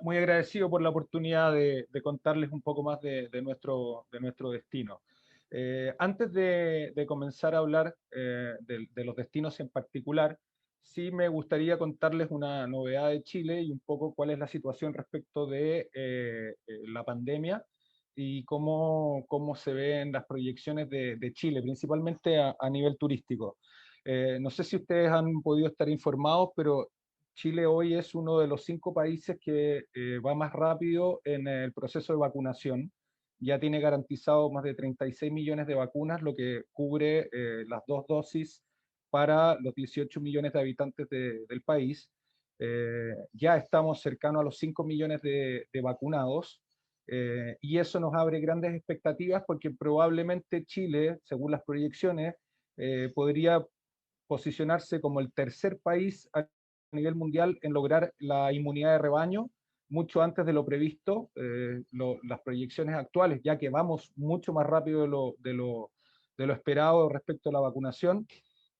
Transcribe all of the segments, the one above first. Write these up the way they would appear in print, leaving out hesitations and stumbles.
muy agradecido por la oportunidad de contarles un poco más de nuestro destino. Antes de comenzar a hablar de los destinos en particular, sí me gustaría contarles una novedad de Chile y un poco cuál es la situación respecto de la pandemia y cómo se ven las proyecciones de Chile, principalmente a nivel turístico. No sé si ustedes han podido estar informados, pero Chile hoy es uno de los 5 países que va más rápido en el proceso de vacunación. Ya tiene garantizado más de 36 millones de vacunas, lo que cubre las 2 dosis para los 18 millones de habitantes del país. Ya estamos cercanos a los 5 millones de vacunados, y eso nos abre grandes expectativas porque probablemente Chile, según las proyecciones, podría posicionarse como el tercer país a nivel mundial en lograr la inmunidad de rebaño mucho antes de lo previsto. Las proyecciones actuales, ya que vamos mucho más rápido de lo esperado respecto a la vacunación.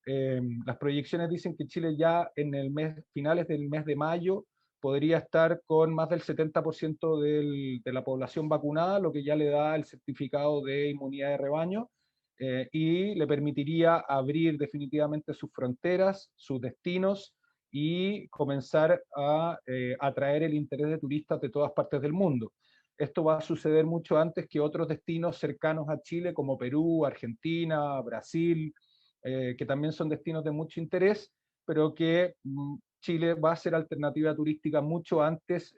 Las proyecciones dicen que Chile ya en finales del mes de mayo podría estar con más del 70% de la población vacunada, lo que ya le da el certificado de inmunidad de rebaño, y le permitiría abrir definitivamente sus fronteras, sus destinos y comenzar a atraer el interés de turistas de todas partes del mundo. Esto va a suceder mucho antes que otros destinos cercanos a Chile como Perú, Argentina, Brasil, que también son destinos de mucho interés, pero que Chile va a ser alternativa turística mucho antes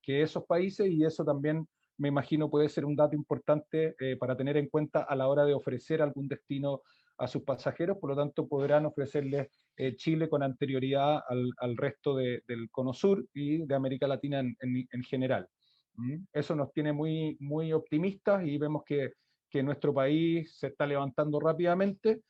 que esos países, y eso también me imagino puede ser un dato importante para tener en cuenta a la hora de ofrecer algún destino a sus pasajeros. Por lo tanto, podrán ofrecerles Chile con anterioridad al resto del Cono Sur y de América Latina en general. Eso nos tiene muy, muy optimistas y vemos que nuestro país se está levantando rápidamente.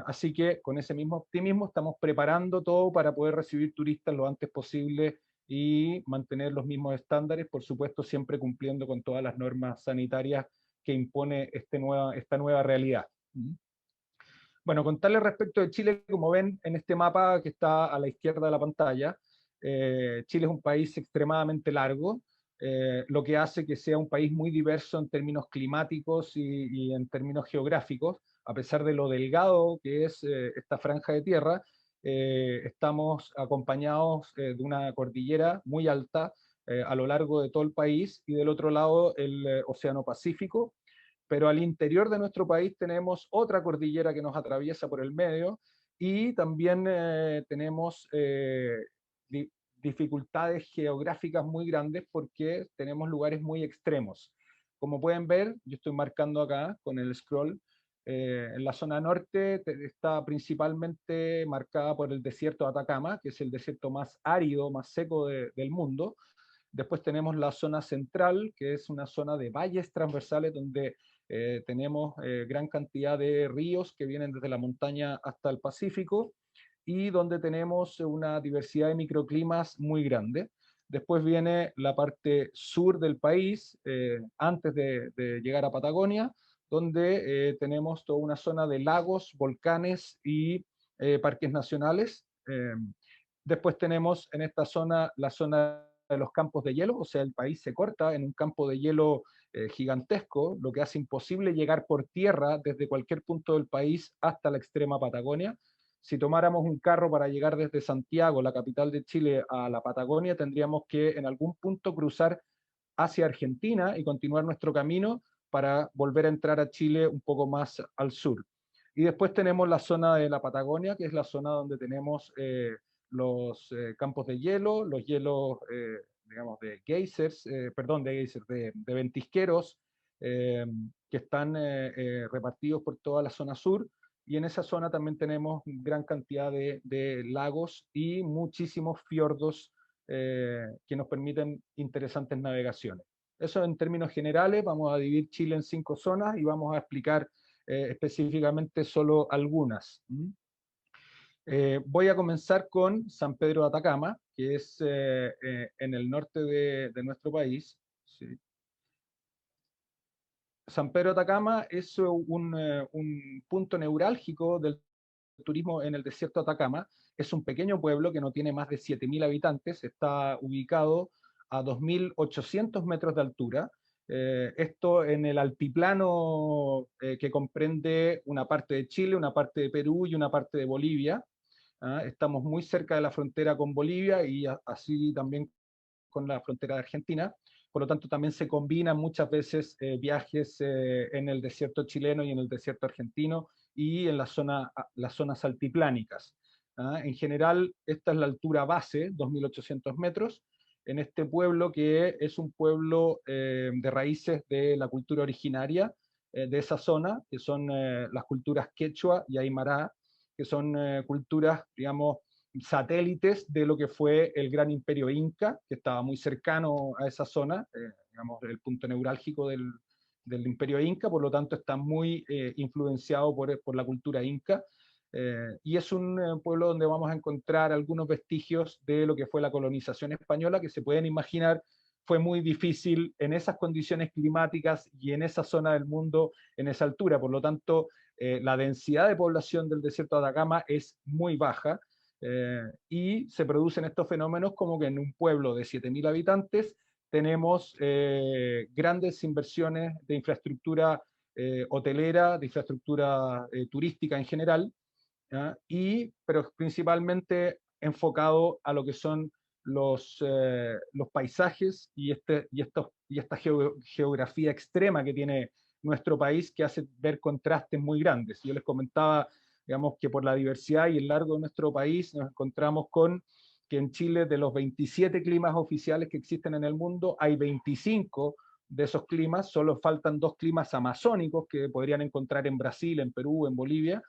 Así que con ese mismo optimismo estamos preparando todo para poder recibir turistas lo antes posible y mantener los mismos estándares, por supuesto siempre cumpliendo con todas las normas sanitarias que impone esta nueva realidad. Bueno, contarles respecto de Chile, como ven en este mapa que está a la izquierda de la pantalla, Chile es un país extremadamente largo, lo que hace que sea un país muy diverso en términos climáticos y en términos geográficos. A pesar de lo delgado que es esta franja de tierra, estamos acompañados de una cordillera muy alta a lo largo de todo el país, y del otro lado el Océano Pacífico. Pero al interior de nuestro país tenemos otra cordillera que nos atraviesa por el medio, y también tenemos di dificultades geográficas muy grandes porque tenemos lugares muy extremos. Como pueden ver, yo estoy marcando acá con el scroll, en la zona norte está principalmente marcada por el desierto de Atacama, que es el desierto más árido, más seco del mundo. Después tenemos la zona central, que es una zona de valles transversales donde tenemos gran cantidad de ríos que vienen desde la montaña hasta el Pacífico, y donde tenemos una diversidad de microclimas muy grande. Después viene la parte sur del país, antes de llegar a Patagonia, donde tenemos toda una zona de lagos, volcanes y parques nacionales. Después tenemos en esta zona la zona de los campos de hielo, o sea, el país se corta en un campo de hielo gigantesco, lo que hace imposible llegar por tierra desde cualquier punto del país hasta la extrema Patagonia. Si tomáramos un carro para llegar desde Santiago, la capital de Chile, a la Patagonia, tendríamos que en algún punto cruzar hacia Argentina y continuar nuestro camino para volver a entrar a Chile un poco más al sur. Y después tenemos la zona de la Patagonia, que es la zona donde tenemos los campos de hielo, los hielos, digamos, de geysers, perdón, de geysers, de ventisqueros, que están repartidos por toda la zona sur, y en esa zona también tenemos gran cantidad de lagos y muchísimos fiordos que nos permiten interesantes navegaciones. Eso en términos generales. Vamos a dividir Chile en 5 zonas y vamos a explicar específicamente solo algunas. Voy a comenzar con San Pedro de Atacama, que es en el norte de nuestro país. Sí. San Pedro de Atacama es un punto neurálgico del turismo en el desierto de Atacama. Es un pequeño pueblo que no tiene más de 7.000 habitantes, está ubicado a 2.800 metros de altura. Esto en el altiplano que comprende una parte de Chile, una parte de Perú y una parte de Bolivia. Estamos muy cerca de la frontera con Bolivia y así también con la frontera de Argentina. Por lo tanto, también se combinan muchas veces viajes en el desierto chileno y en el desierto argentino y en las zonas altiplánicas. En general, esta es la altura base, 2.800 metros, en este pueblo que es un pueblo de raíces de la cultura originaria de esa zona, que son las culturas quechua y aymara, que son culturas, digamos, satélites de lo que fue el gran imperio inca, que estaba muy cercano a esa zona, digamos, el punto neurálgico del imperio inca, por lo tanto está muy influenciado por la cultura inca. Y es un pueblo donde vamos a encontrar algunos vestigios de lo que fue la colonización española, que se pueden imaginar fue muy difícil en esas condiciones climáticas y en esa zona del mundo, en esa altura. Por lo tanto, la densidad de población del desierto de Atacama es muy baja, y se producen estos fenómenos como que en un pueblo de 7.000 habitantes tenemos grandes inversiones de infraestructura hotelera, de infraestructura turística en general, pero principalmente enfocado a lo que son los paisajes y esta geografía extrema que tiene nuestro país, que hace ver contrastes muy grandes. Yo les comentaba, digamos, que por la diversidad y el largo de nuestro país nos encontramos con que en Chile, de los 27 climas oficiales que existen en el mundo, hay 25 de esos climas, solo faltan 2 climas amazónicos que podrían encontrar en Brasil, en Perú, en Bolivia,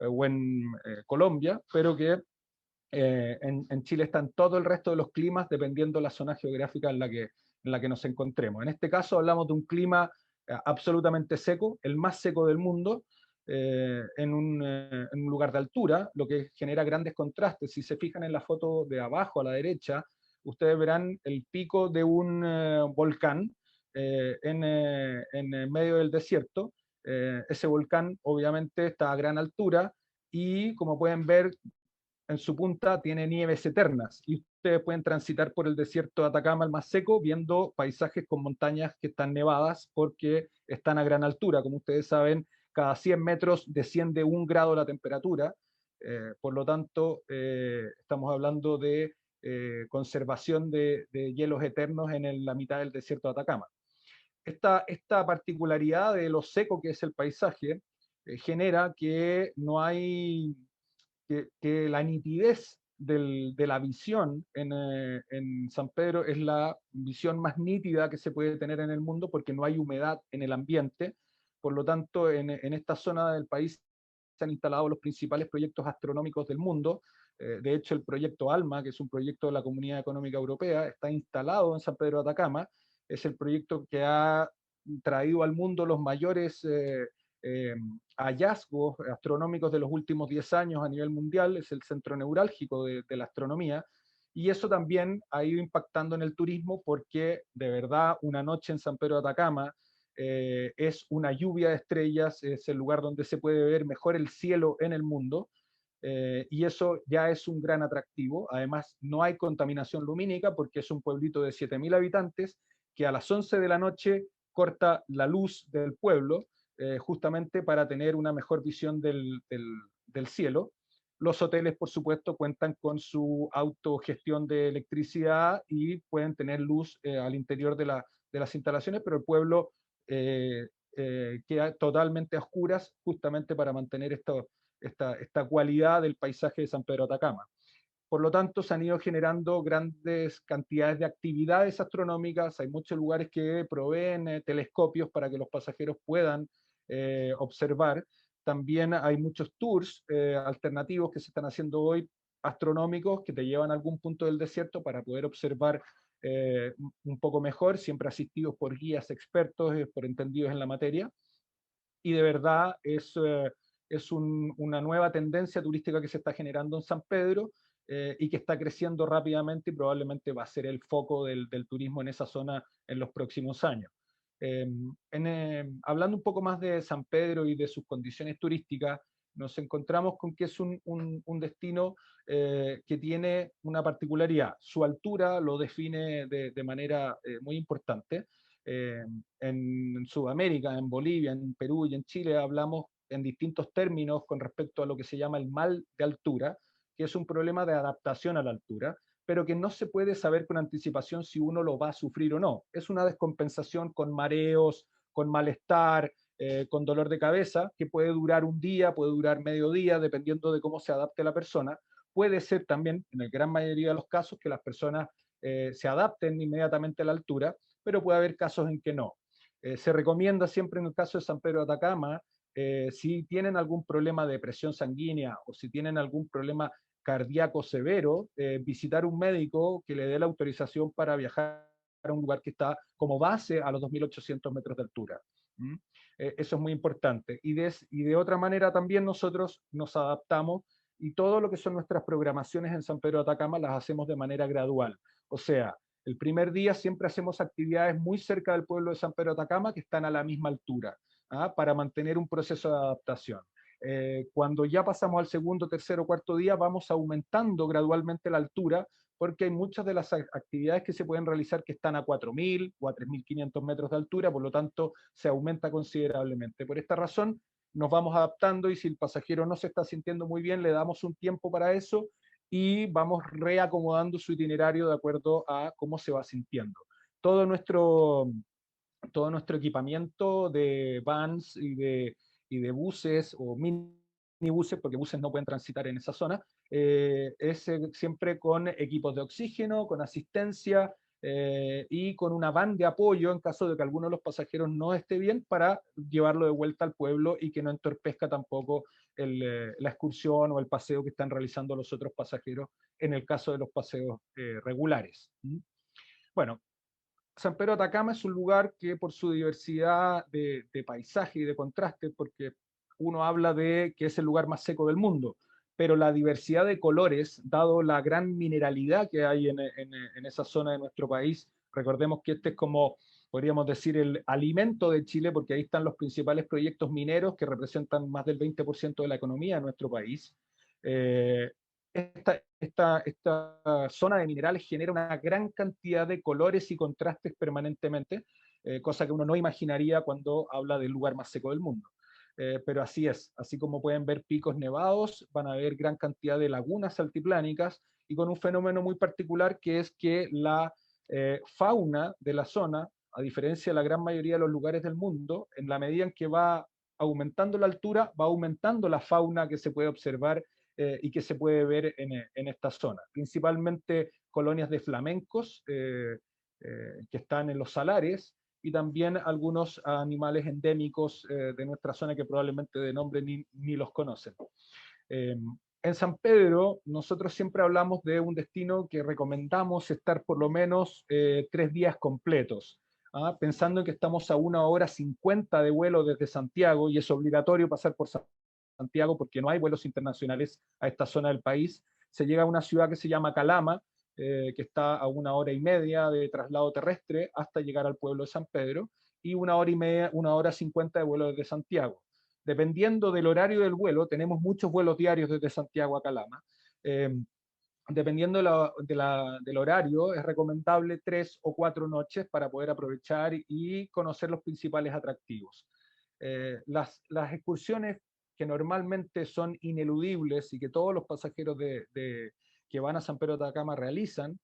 o en Colombia, pero que en Chile están todo el resto de los climas dependiendo de la zona geográfica en la que nos encontremos. En este caso hablamos de un clima absolutamente seco, el más seco del mundo, en un lugar de altura, lo que genera grandes contrastes. Si se fijan en la foto de abajo a la derecha, ustedes verán el pico de un volcán en medio del desierto. Ese volcán obviamente está a gran altura y, como pueden ver, en su punta tiene nieves eternas y ustedes pueden transitar por el desierto de Atacama, el más seco, viendo paisajes con montañas que están nevadas porque están a gran altura. Como ustedes saben, cada 100 metros desciende 1 grado la temperatura, por lo tanto estamos hablando de conservación de hielos eternos en la mitad del desierto de Atacama. Esta particularidad de lo seco que es el paisaje genera que no hay que la nitidez de la visión en San Pedro es la visión más nítida que se puede tener en el mundo porque no hay humedad en el ambiente. Por lo tanto, en esta zona del país se han instalado los principales proyectos astronómicos del mundo. De hecho, el proyecto ALMA, que es un proyecto de la Comunidad Económica Europea, está instalado en San Pedro de Atacama. Es el proyecto que ha traído al mundo los mayores eh, hallazgos astronómicos de los últimos 10 años a nivel mundial, es el centro neurálgico de la astronomía, y eso también ha ido impactando en el turismo porque de verdad una noche en San Pedro de Atacama es una lluvia de estrellas, es el lugar donde se puede ver mejor el cielo en el mundo, y eso ya es un gran atractivo. Además, no hay contaminación lumínica porque es un pueblito de 7.000 habitantes que a las 11 de la noche corta la luz del pueblo, justamente para tener una mejor visión del cielo. Los hoteles, por supuesto, cuentan con su autogestión de electricidad y pueden tener luz al interior de las instalaciones, pero el pueblo queda totalmente a oscuras justamente para mantener esta cualidad del paisaje de San Pedro de Atacama. Por lo tanto, se han ido generando grandes cantidades de actividades astronómicas. Hay muchos lugares que proveen telescopios para que los pasajeros puedan observar. También hay muchos tours alternativos que se están haciendo hoy, astronómicos, que te llevan a algún punto del desierto para poder observar un poco mejor, siempre asistidos por guías expertos, por entendidos en la materia. Y de verdad es una nueva tendencia turística que se está generando en San Pedro, y que está creciendo rápidamente y probablemente va a ser el foco del turismo en esa zona en los próximos años. Hablando un poco más de San Pedro y de sus condiciones turísticas, nos encontramos con que es un destino que tiene una particularidad. Su altura lo define de manera muy importante. En Sudamérica, en Bolivia, en Perú y en Chile hablamos en distintos términos con respecto a lo que se llama el mal de altura, que es un problema de adaptación a la altura, pero que no se puede saber con anticipación si uno lo va a sufrir o no. Es una descompensación con mareos, con malestar, con dolor de cabeza, que puede durar un día, puede durar medio día, dependiendo de cómo se adapte la persona. Puede ser también, en la gran mayoría de los casos, que las personas se adapten inmediatamente a la altura, pero puede haber casos en que no. Se recomienda siempre en el caso de San Pedro de Atacama, si tienen algún problema de presión sanguínea o si tienen algún problema cardíaco severo, visitar un médico que le dé la autorización para viajar a un lugar que está como base a los 2.800 metros de altura. ¿Mm? Eso es muy importante. Y de otra manera también nosotros nos adaptamos y todo lo que son nuestras programaciones en San Pedro de Atacama las hacemos de manera gradual. O sea, el primer día siempre hacemos actividades muy cerca del pueblo de San Pedro de Atacama que están a la misma altura, para mantener un proceso de adaptación. Cuando ya pasamos al segundo, tercero, cuarto día, vamos aumentando gradualmente la altura, porque hay muchas de las actividades que se pueden realizar que están a 4.000 o a 3.500 metros de altura, por lo tanto se aumenta considerablemente. Por esta razón nos vamos adaptando y si el pasajero no se está sintiendo muy bien, le damos un tiempo para eso y vamos reacomodando su itinerario de acuerdo a cómo se va sintiendo. Todo nuestro, todo nuestro equipamiento de vans y de buses o minibuses, porque buses no pueden transitar en esa zona, es siempre con equipos de oxígeno, con asistencia y con una van de apoyo en caso de que alguno de los pasajeros no esté bien para llevarlo de vuelta al pueblo y que no entorpezca tampoco la excursión o el paseo que están realizando los otros pasajeros en el caso de los paseos regulares. Bueno, San Pedro de Atacama es un lugar que por su diversidad de paisaje y de contraste, porque uno habla de que es el lugar más seco del mundo, pero la diversidad de colores, dado la gran mineralidad que hay en esa zona de nuestro país, recordemos que este es como, podríamos decir, el alimento de Chile, porque ahí están los principales proyectos mineros que representan más del 20% de la economía de nuestro país. Eh, esta zona de minerales genera una gran cantidad de colores y contrastes permanentemente, cosa que uno no imaginaría cuando habla del lugar más seco del mundo. Pero así es, así como pueden ver picos nevados, van a haber gran cantidad de lagunas altiplánicas y con un fenómeno muy particular que es que la fauna de la zona, a diferencia de la gran mayoría de los lugares del mundo, en la medida en que va aumentando la altura, va aumentando la fauna que se puede observar y que se puede ver en esta zona. Principalmente colonias de flamencos que están en los salares y también algunos animales endémicos de nuestra zona que probablemente de nombre ni los conocen. En San Pedro, nosotros siempre hablamos de un destino que recomendamos estar por lo menos 3 días completos. Pensando en que estamos a 1 hora 50 de vuelo desde Santiago y es obligatorio pasar por Santiago porque no hay vuelos internacionales a esta zona del país, se llega a una ciudad que se llama Calama, que está a 1 hora y media de traslado terrestre hasta llegar al pueblo de San Pedro, y 1 hora y media, 1 hora 50 de vuelo desde Santiago. Dependiendo del horario del vuelo, tenemos muchos vuelos diarios desde Santiago a Calama. Dependiendo del horario, es recomendable 3 o 4 noches para poder aprovechar y conocer los principales atractivos. Las excursiones que normalmente son ineludibles y que todos los pasajeros que van a San Pedro de Atacama realizan,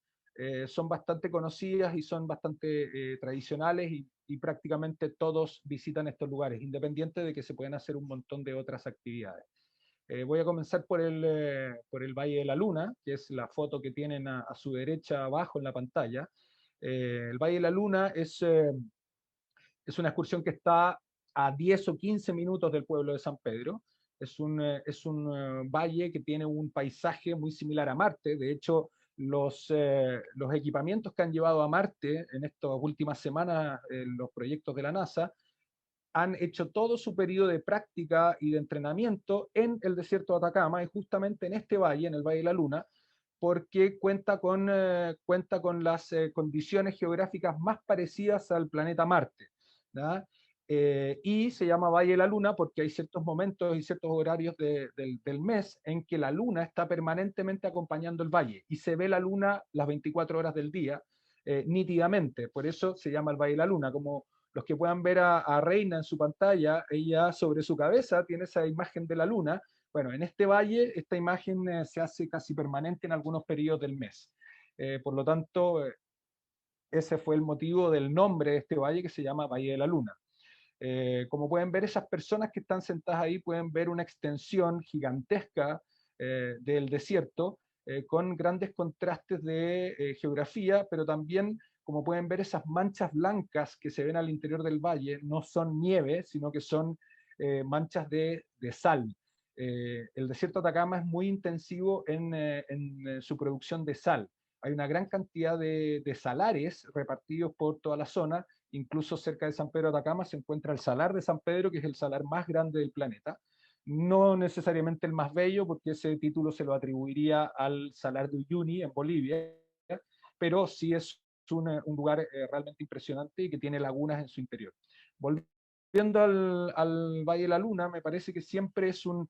son bastante conocidas y son bastante tradicionales y prácticamente todos visitan estos lugares, independiente de que se pueden hacer un montón de otras actividades. Voy a comenzar por el Valle de la Luna, que es la foto que tienen a su derecha abajo en la pantalla. El Valle de la Luna es una excursión que está a 10 o 15 minutos del pueblo de San Pedro. Es un valle que tiene un paisaje muy similar a Marte. De hecho, los equipamientos que han llevado a Marte en estas últimas semanas, los proyectos de la NASA, han hecho todo su periodo de práctica y de entrenamiento en el desierto de Atacama y justamente en este valle, en el Valle de la Luna, porque cuenta con las condiciones geográficas más parecidas al planeta Marte, ¿ya? y se llama Valle de la Luna porque hay ciertos momentos y ciertos horarios del mes en que la luna está permanentemente acompañando el valle y se ve la luna las 24 horas del día nítidamente. Por eso se llama el Valle de la Luna. Como los que puedan ver a Reina en su pantalla, ella sobre su cabeza tiene esa imagen de la luna. Bueno, en este valle esta imagen se hace casi permanente en algunos periodos del mes. Por lo tanto, ese fue el motivo del nombre de este valle que se llama Valle de la Luna. Como pueden ver, esas personas que están sentadas ahí pueden ver una extensión gigantesca del desierto con grandes contrastes de geografía, pero también, como pueden ver, esas manchas blancas que se ven al interior del valle no son nieve, sino que son manchas de sal. El desierto de Atacama es muy intensivo en su producción de sal. Hay una gran cantidad de salares repartidos por toda la zona. Incluso cerca de San Pedro de Atacama se encuentra el Salar de San Pedro, que es el salar más grande del planeta. No necesariamente el más bello, porque ese título se lo atribuiría al Salar de Uyuni en Bolivia, pero sí es un lugar realmente impresionante y que tiene lagunas en su interior. Volviendo al Valle de la Luna, me parece que siempre es un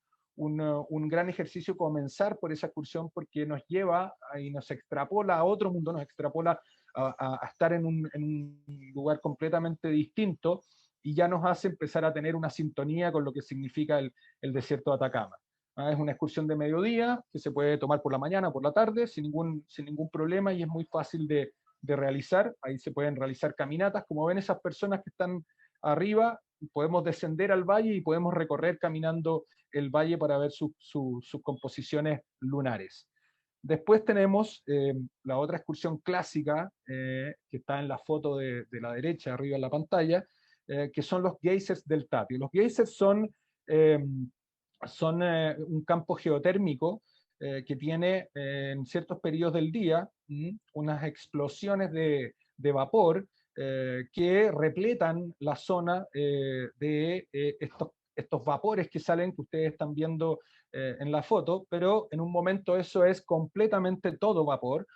gran ejercicio comenzar por esa excursión porque nos lleva y nos extrapola a otro mundo, nos extrapola a estar en un lugar completamente distinto y ya nos hace empezar a tener una sintonía con lo que significa el desierto de Atacama. Es una excursión de mediodía que se puede tomar por la mañana, por la tarde, sin ningún problema y es muy fácil de realizar. Ahí se pueden realizar caminatas. Como ven esas personas que están arriba, podemos descender al valle y podemos recorrer caminando el valle para ver sus composiciones lunares. Después tenemos la otra excursión clásica, que está en la foto de la derecha, arriba en la pantalla, que son los geysers del Tatio. Los geysers eh, son un campo geotérmico que tiene en ciertos periodos del día unas explosiones de vapor que repletan la zona de estos vapores que salen, que ustedes están viendo en la foto, pero en un momento eso es completamente todo vapor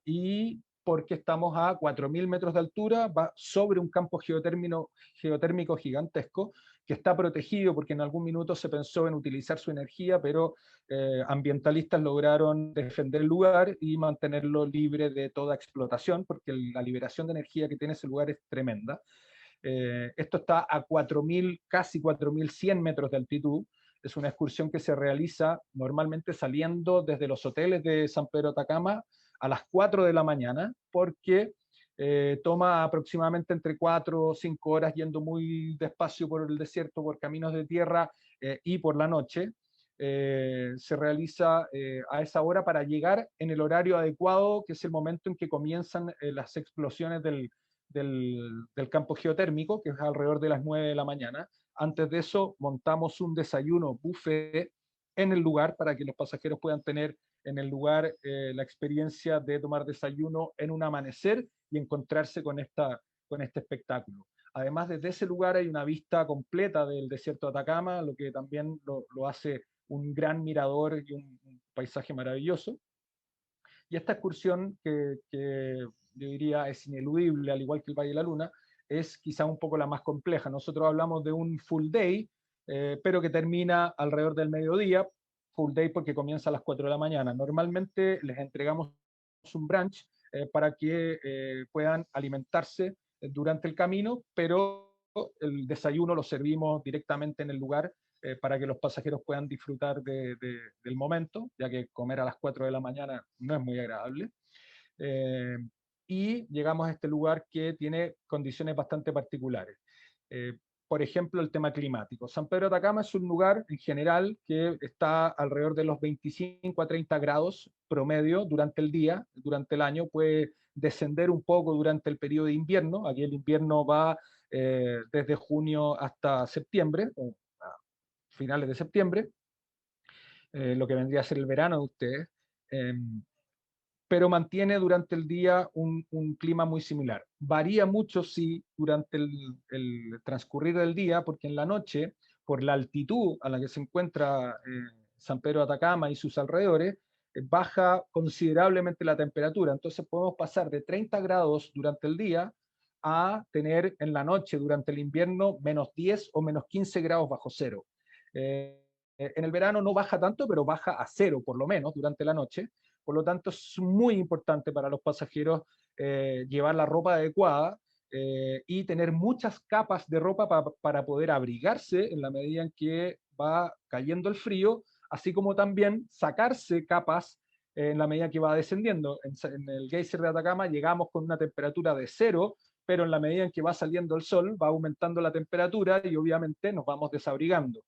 y porque estamos a 4.000 metros de altura, va sobre un campo geotérmico gigantesco que está protegido porque en algún minuto se pensó en utilizar su energía, pero ambientalistas lograron defender el lugar y mantenerlo libre de toda explotación, porque la liberación de energía que tiene ese lugar es tremenda. Esto está a 4.000, casi 4.100 metros de altitud. Es una excursión que se realiza normalmente saliendo desde los hoteles de San Pedro de Atacama a las 4 de la mañana, porque toma aproximadamente entre 4 o 5 horas yendo muy despacio por el desierto, por caminos de tierra y por la noche. Se realiza a esa hora para llegar en el horario adecuado, que es el momento en que comienzan las explosiones del campo geotérmico, que es alrededor de las 9 de la mañana. Antes de eso, montamos un desayuno buffet en el lugar para que los pasajeros puedan tener en el lugar la experiencia de tomar desayuno en un amanecer y encontrarse con este espectáculo. Además, desde ese lugar hay una vista completa del desierto de Atacama, lo que también lo hace un gran mirador y un paisaje maravilloso. Y esta excursión, que yo diría es ineludible, al igual que el Valle de la Luna, es quizá un poco la más compleja. Nosotros hablamos de un full day, pero que termina alrededor del mediodía, full day porque comienza a las 4 de la mañana. Normalmente les entregamos un brunch para que puedan alimentarse durante el camino, pero el desayuno lo servimos directamente en el lugar para que los pasajeros puedan disfrutar del momento, ya que comer a las 4 de la mañana no es muy agradable. Eh, y llegamos a este lugar que tiene condiciones bastante particulares. Eh, por ejemplo, el tema climático. San Pedro de Atacama es un lugar en general que está alrededor de los 25 a 30 grados promedio durante el día, durante el año. Puede descender un poco durante el periodo de invierno. Aquí el invierno va desde junio hasta septiembre, o a finales de septiembre, lo que vendría a ser el verano de ustedes. Pero mantiene durante el día un clima muy similar. Varía mucho, sí, durante el transcurrir del día, porque en la noche, por la altitud a la que se encuentra San Pedro de Atacama y sus alrededores, baja considerablemente la temperatura. Entonces podemos pasar de 30 grados durante el día a tener en la noche, durante el invierno, -10 o -15 grados bajo cero. En el verano no baja tanto, pero baja a cero por lo menos durante la noche. Por lo tanto, es muy importante para los pasajeros llevar la ropa adecuada y tener muchas capas de ropa para poder abrigarse en la medida en que va cayendo el frío, así como también sacarse capas en la medida que va descendiendo. En el geyser de Atacama llegamos con una temperatura de cero, pero en la medida en que va saliendo el sol va aumentando la temperatura y obviamente nos vamos desabrigando.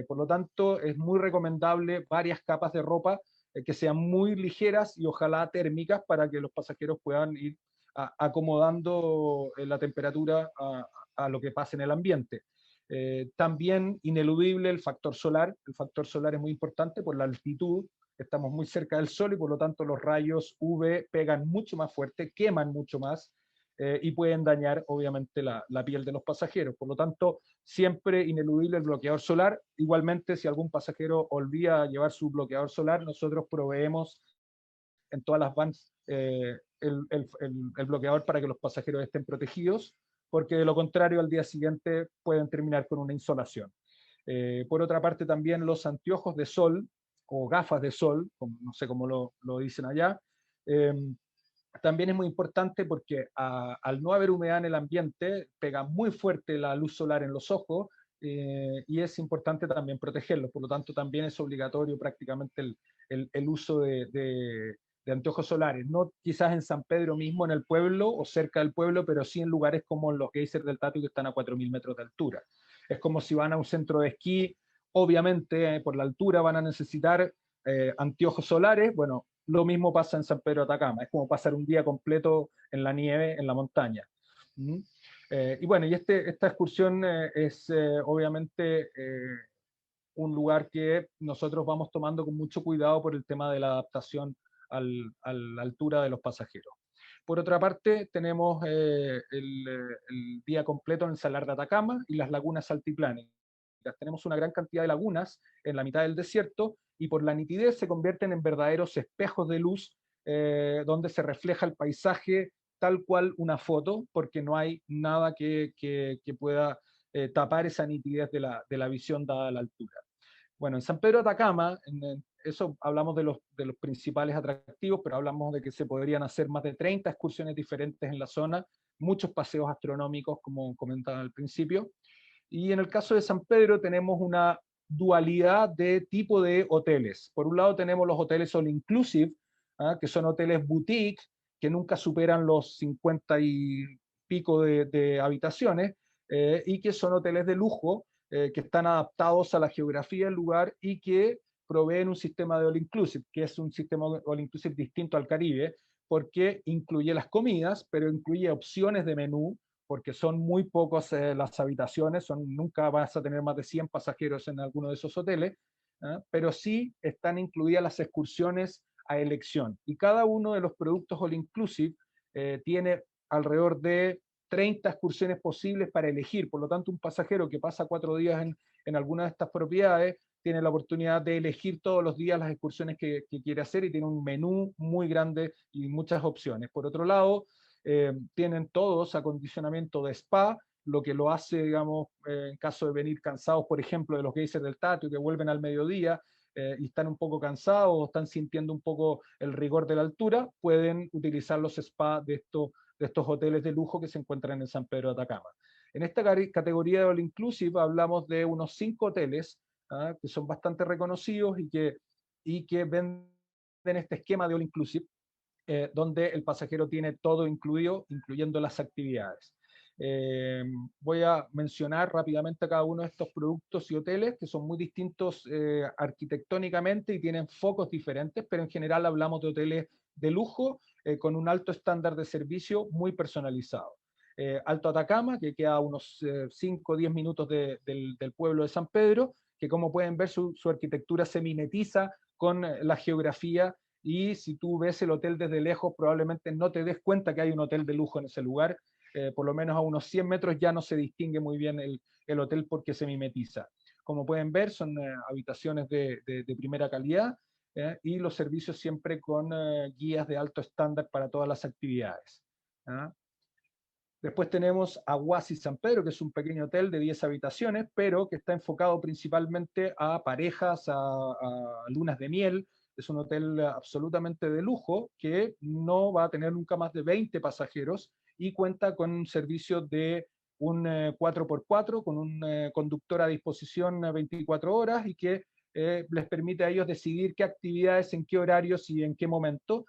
Por lo tanto, es muy recomendable varias capas de ropa que sean muy ligeras y ojalá térmicas para que los pasajeros puedan ir acomodando la temperatura a lo que pasa en el ambiente. También ineludible el factor solar. El factor solar es muy importante por la altitud. Estamos muy cerca del sol y por lo tanto los rayos UV pegan mucho más fuerte, queman mucho más y pueden dañar obviamente la piel de los pasajeros. Por lo tanto, siempre ineludible el bloqueador solar. Igualmente, si algún pasajero olvida llevar su bloqueador solar, nosotros proveemos en todas las vans el bloqueador para que los pasajeros estén protegidos, porque de lo contrario al día siguiente pueden terminar con una insolación. Por otra parte, también los anteojos de sol o gafas de sol, como, no sé cómo lo dicen allá, también es muy importante porque al no haber humedad en el ambiente, pega muy fuerte la luz solar en los ojos y es importante también protegerlos. Por lo tanto, también es obligatorio prácticamente el uso de anteojos solares. No quizás en San Pedro mismo, en el pueblo o cerca del pueblo, pero sí en lugares como los geysers del Tatio que están a 4.000 metros de altura. Es como si van a un centro de esquí, obviamente por la altura van a necesitar anteojos solares. Bueno, lo mismo pasa en San Pedro de Atacama, es como pasar un día completo en la nieve, en la montaña. ¿Mm? Y bueno, y esta excursión es obviamente un lugar que nosotros vamos tomando con mucho cuidado por el tema de la adaptación a la altura de los pasajeros. Por otra parte, tenemos el día completo en el Salar de Atacama y las lagunas altiplánicas. Tenemos una gran cantidad de lagunas en la mitad del desierto y por la nitidez se convierten en verdaderos espejos de luz donde se refleja el paisaje tal cual una foto, porque no hay nada que pueda tapar esa nitidez de la visión dada a la altura. Bueno, en San Pedro de Atacama, eso hablamos de los principales atractivos, pero hablamos de que se podrían hacer más de 30 excursiones diferentes en la zona, muchos paseos astronómicos, como comentaba al principio. Y en el caso de San Pedro tenemos una dualidad de tipo de hoteles. Por un lado tenemos los hoteles all inclusive, que son hoteles boutique, que nunca superan los 50 y pico de habitaciones, y que son hoteles de lujo, que están adaptados a la geografía del lugar y que proveen un sistema de all inclusive, que es un sistema all inclusive distinto al Caribe, porque incluye las comidas, pero incluye opciones de menú, porque son muy pocas las habitaciones, nunca vas a tener más de 100 pasajeros en alguno de esos hoteles, pero sí están incluidas las excursiones a elección. Y cada uno de los productos all inclusive tiene alrededor de 30 excursiones posibles para elegir. Por lo tanto, un pasajero que pasa 4 días en alguna de estas propiedades tiene la oportunidad de elegir todos los días las excursiones que quiere hacer y tiene un menú muy grande y muchas opciones. Por otro lado, tienen todos acondicionamiento de spa, lo que lo hace, digamos, en caso de venir cansados, por ejemplo, de los geysers del Tatio, que vuelven al mediodía y están un poco cansados o están sintiendo un poco el rigor de la altura, pueden utilizar los spa de estos hoteles de lujo que se encuentran en San Pedro de Atacama. En esta categoría de All Inclusive hablamos de unos 5 hoteles que son bastante reconocidos y que venden este esquema de All Inclusive, donde el pasajero tiene todo incluido, incluyendo las actividades. Voy a mencionar rápidamente cada uno de estos productos y hoteles que son muy distintos arquitectónicamente y tienen focos diferentes, pero en general hablamos de hoteles de lujo con un alto estándar de servicio muy personalizado. Alto Atacama, que queda a unos 5 o 10 minutos del pueblo de San Pedro, que como pueden ver su arquitectura se mimetiza con la geografía y si tú ves el hotel desde lejos probablemente no te des cuenta que hay un hotel de lujo en ese lugar, por lo menos a unos 100 metros ya no se distingue muy bien el hotel porque se mimetiza. Como pueden ver son habitaciones de primera calidad y los servicios siempre con guías de alto estándar para todas las actividades. Después tenemos Aguasi San Pedro, que es un pequeño hotel de 10 habitaciones, pero que está enfocado principalmente a parejas, a lunas de miel. Es un hotel absolutamente de lujo que no va a tener nunca más de 20 pasajeros y cuenta con un servicio de un 4x4 con un conductor a disposición 24 horas y que les permite a ellos decidir qué actividades, en qué horarios y en qué momento.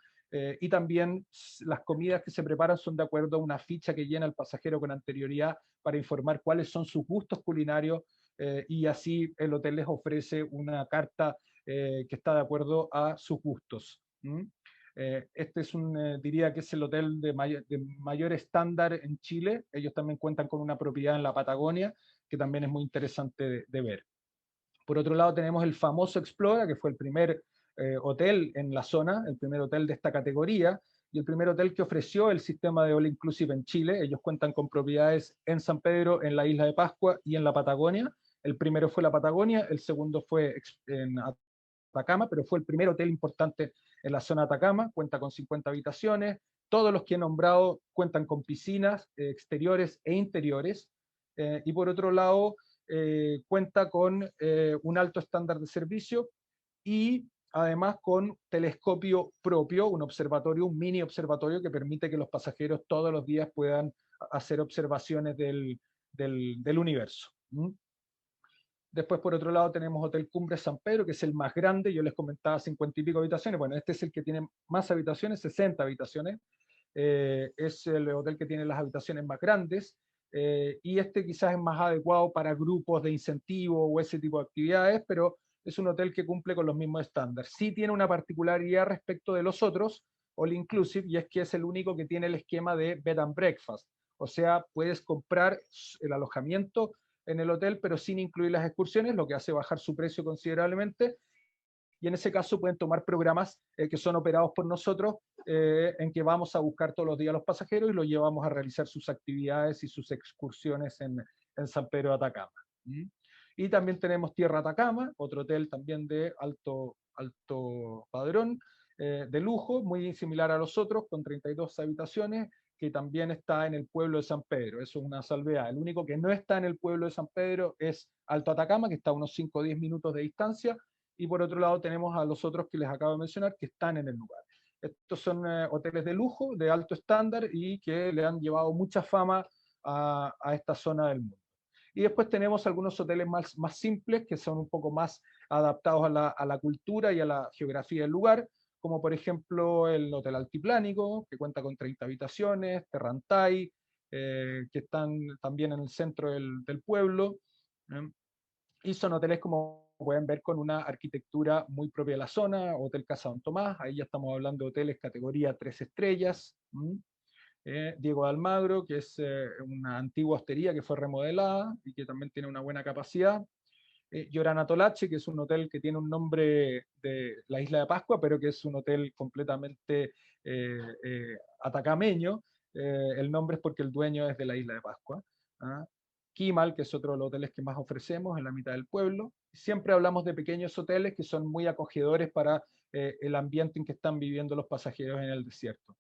Y también las comidas que se preparan son de acuerdo a una ficha que llena el pasajero con anterioridad para informar cuáles son sus gustos culinarios y así el hotel les ofrece una carta que está de acuerdo a sus gustos. Este es diría que es el hotel de mayor estándar en Chile. Ellos también cuentan con una propiedad en la Patagonia que también es muy interesante de ver. Por otro lado tenemos el famoso Explora, que fue el primer hotel en la zona, el primer hotel de esta categoría, y el primer hotel que ofreció el sistema de All Inclusive en Chile. Ellos cuentan con propiedades en San Pedro, en la isla de Pascua y en la Patagonia. El primero fue la Patagonia, el segundo fue en Atacama, pero fue el primer hotel importante en la zona de Atacama, cuenta con 50 habitaciones. Todos los que he nombrado cuentan con piscinas exteriores e interiores. Y por otro lado, cuenta con un alto estándar de servicio y además con telescopio propio, un observatorio, un mini observatorio que permite que los pasajeros todos los días puedan hacer observaciones del universo. Después, por otro lado, tenemos Hotel Cumbre San Pedro, que es el más grande. Yo les comentaba 50 y pico habitaciones. Bueno, este es el que tiene más habitaciones, 60 habitaciones. Es el hotel que tiene las habitaciones más grandes. Y este quizás es más adecuado para grupos de incentivo o ese tipo de actividades, pero es un hotel que cumple con los mismos estándares. Sí tiene una particularidad respecto de los otros, All Inclusive, y es que es el único que tiene el esquema de bed and breakfast. O sea, puedes comprar el alojamiento en el hotel, pero sin incluir las excursiones, lo que hace bajar su precio considerablemente. Y en ese caso pueden tomar programas que son operados por nosotros, en que vamos a buscar todos los días a los pasajeros y los llevamos a realizar sus actividades y sus excursiones en San Pedro de Atacama. Y también tenemos Tierra Atacama, otro hotel también de alto padrón, de lujo, muy similar a los otros, con 32 habitaciones, que también está en el pueblo de San Pedro. Eso es una salvedad. El único que no está en el pueblo de San Pedro es Alto Atacama, que está a unos 5 o 10 minutos de distancia, y por otro lado tenemos a los otros que les acabo de mencionar, que están en el lugar. Estos son hoteles de lujo, de alto estándar, y que le han llevado mucha fama a esta zona del mundo. Y después tenemos algunos hoteles más simples, que son un poco más adaptados a la cultura y a la geografía del lugar, como por ejemplo el Hotel Altiplánico, que cuenta con 30 habitaciones, Terrantay, que están también en el centro del pueblo, y son hoteles, como pueden ver, con una arquitectura muy propia de la zona. Hotel Casa Don Tomás, ahí ya estamos hablando de hoteles categoría 3 estrellas. Diego de Almagro, que es una antigua hostería que fue remodelada y que también tiene una buena capacidad. Llorana Tolache, que es un hotel que tiene un nombre de la isla de Pascua, pero que es un hotel completamente atacameño. El nombre es porque el dueño es de la isla de Pascua. ¿Ah? Kimal, que es otro de los hoteles que más ofrecemos en la mitad del pueblo. Siempre hablamos de pequeños hoteles que son muy acogedores para el ambiente en que están viviendo los pasajeros en el desierto.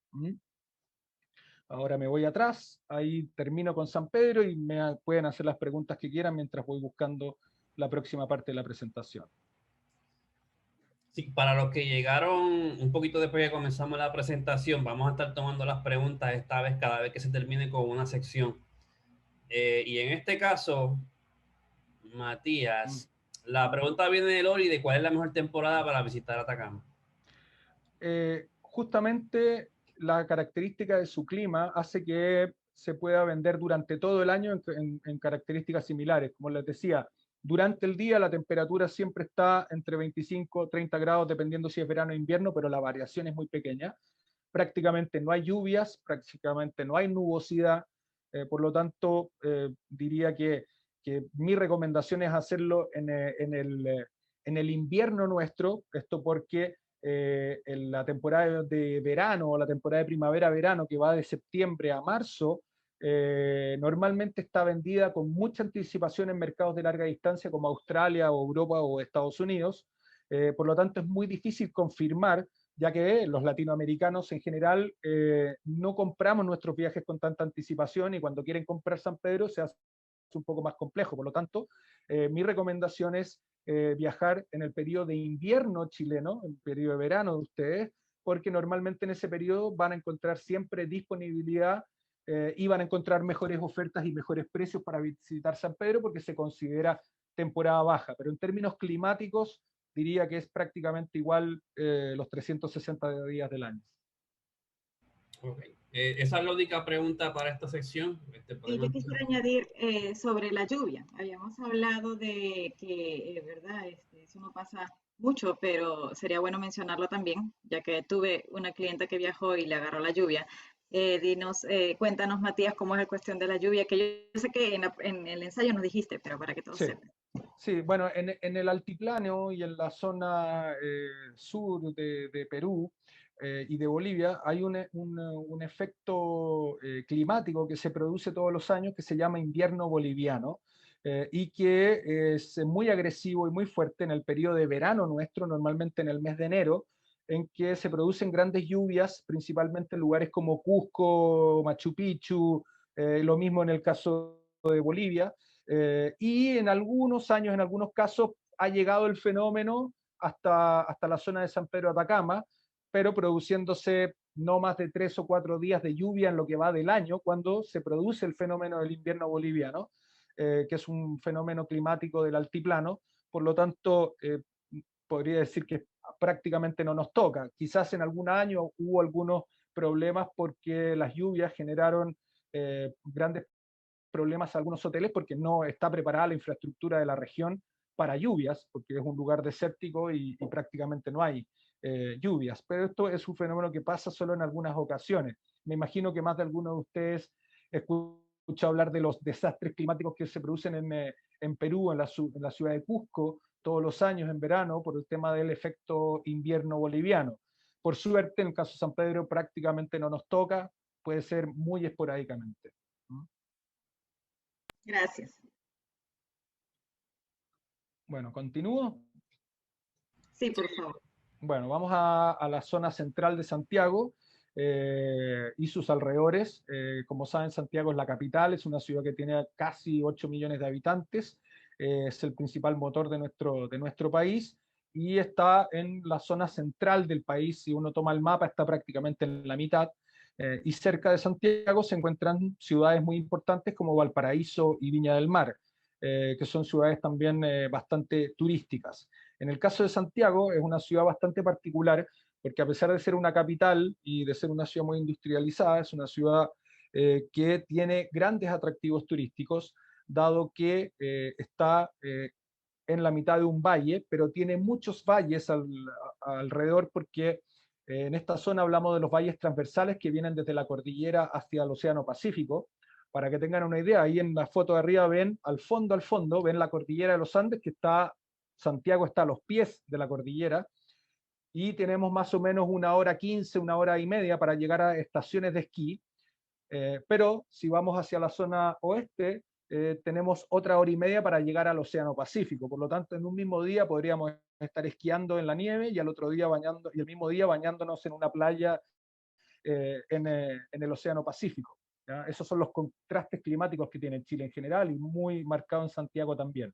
Ahora me voy atrás, ahí termino con San Pedro y me pueden hacer las preguntas que quieran mientras voy buscando la próxima parte de la presentación. Sí, para los que llegaron un poquito después que comenzamos la presentación, vamos a estar tomando las preguntas esta vez cada vez que se termine con una sección. Y en este caso, Matías, la pregunta viene de Lori de cuál es la mejor temporada para visitar Atacama. Justamente la característica de su clima hace que se pueda vender durante todo el año en características similares. Como les decía, durante el día la temperatura siempre está entre 25 y 30 grados, dependiendo si es verano o invierno, pero la variación es muy pequeña. Prácticamente no hay lluvias, prácticamente no hay nubosidad, por lo tanto, diría que mi recomendación es hacerlo en el invierno nuestro, esto porque en la temporada de verano o la temporada de primavera-verano, que va de septiembre a marzo, normalmente está vendida con mucha anticipación en mercados de larga distancia como Australia o Europa o Estados Unidos. Por lo tanto, es muy difícil confirmar ya que los latinoamericanos en general no compramos nuestros viajes con tanta anticipación y cuando quieren comprar San Pedro se hace un poco más complejo. Por lo tanto, mi recomendación es viajar en el periodo de invierno chileno, el periodo de verano de ustedes, porque normalmente en ese periodo van a encontrar siempre disponibilidad y van a encontrar mejores ofertas y mejores precios para visitar San Pedro porque se considera temporada baja. Pero en términos climáticos, diría que es prácticamente igual los 360 días del año. Okay. Esa es la única pregunta para esta sección. Y yo quisiera añadir sobre la lluvia. Habíamos hablado de que, ¿verdad? Eso no pasa mucho, pero sería bueno mencionarlo también, ya que tuve una clienta que viajó y le agarró la lluvia. Cuéntanos, Matías, cómo es la cuestión de la lluvia, que yo sé que en el ensayo nos dijiste, pero para que todos Sí. sepan. Sí, bueno, en el altiplano y en la zona sur de Perú y de Bolivia hay un efecto climático que se produce todos los años que se llama invierno boliviano y que es muy agresivo y muy fuerte en el periodo de verano nuestro, normalmente en el mes de enero, en que se producen grandes lluvias, principalmente en lugares como Cusco, Machu Picchu, lo mismo en el caso de Bolivia. Y en algunos años, en algunos casos, ha llegado el fenómeno hasta la zona de San Pedro de Atacama, pero produciéndose no más de 3 o 4 días de lluvia en lo que va del año, cuando se produce el fenómeno del invierno boliviano, que es un fenómeno climático del altiplano. Por lo tanto, podría decir que prácticamente no nos toca. Quizás en algún año hubo algunos problemas porque las lluvias generaron grandes problemas a algunos hoteles porque no está preparada la infraestructura de la región para lluvias, porque es un lugar desértico y prácticamente no hay lluvias. Pero esto es un fenómeno que pasa solo en algunas ocasiones. Me imagino que más de alguno de ustedes escucha hablar de los desastres climáticos que se producen en Perú, en la ciudad de Cusco, todos los años en verano, por el tema del efecto invierno boliviano. Por suerte, en el caso de San Pedro prácticamente no nos toca, puede ser muy esporádicamente. Gracias. Bueno, continúo. Sí, por favor. Bueno, vamos a la zona central de Santiago y sus alrededores. Como saben, Santiago es la capital, es una ciudad que tiene casi 8 millones de habitantes, es el principal motor de nuestro país y está en la zona central del país. Si uno toma el mapa, está prácticamente en la mitad. Y cerca de Santiago se encuentran ciudades muy importantes como Valparaíso y Viña del Mar, que son ciudades también bastante turísticas. En el caso de Santiago es una ciudad bastante particular porque a pesar de ser una capital y de ser una ciudad muy industrializada, es una ciudad que tiene grandes atractivos turísticos, dado que está en la mitad de un valle, pero tiene muchos valles alrededor porque en esta zona hablamos de los valles transversales que vienen desde la cordillera hacia el Océano Pacífico. Para que tengan una idea, ahí en la foto de arriba ven al fondo, ven la cordillera de los Andes, que está, Santiago está a los pies de la cordillera, y tenemos más o menos 1 hora 15, 1 hora y media para llegar a estaciones de esquí, pero si vamos hacia la zona oeste, tenemos 1 hora y media para llegar al Océano Pacífico. Por lo tanto, en un mismo día podríamos estar esquiando en la nieve y al otro día bañando, y el mismo día bañándonos en una playa en el Océano Pacífico. ¿Ya? Esos son los contrastes climáticos que tiene Chile en general y muy marcado en Santiago también.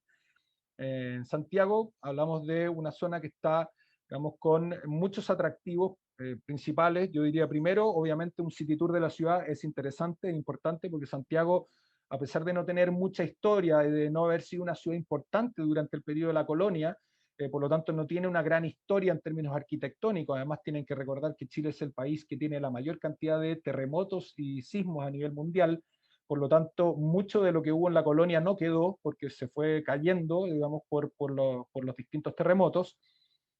En Santiago hablamos de una zona que está, digamos, con muchos atractivos principales. Yo diría primero, obviamente un city tour de la ciudad es interesante e importante porque Santiago, a pesar de no tener mucha historia y de no haber sido una ciudad importante durante el periodo de la colonia, por lo tanto no tiene una gran historia en términos arquitectónicos. Además tienen que recordar que Chile es el país que tiene la mayor cantidad de terremotos y sismos a nivel mundial. Por lo tanto, mucho de lo que hubo en la colonia no quedó porque se fue cayendo, digamos, por los distintos terremotos,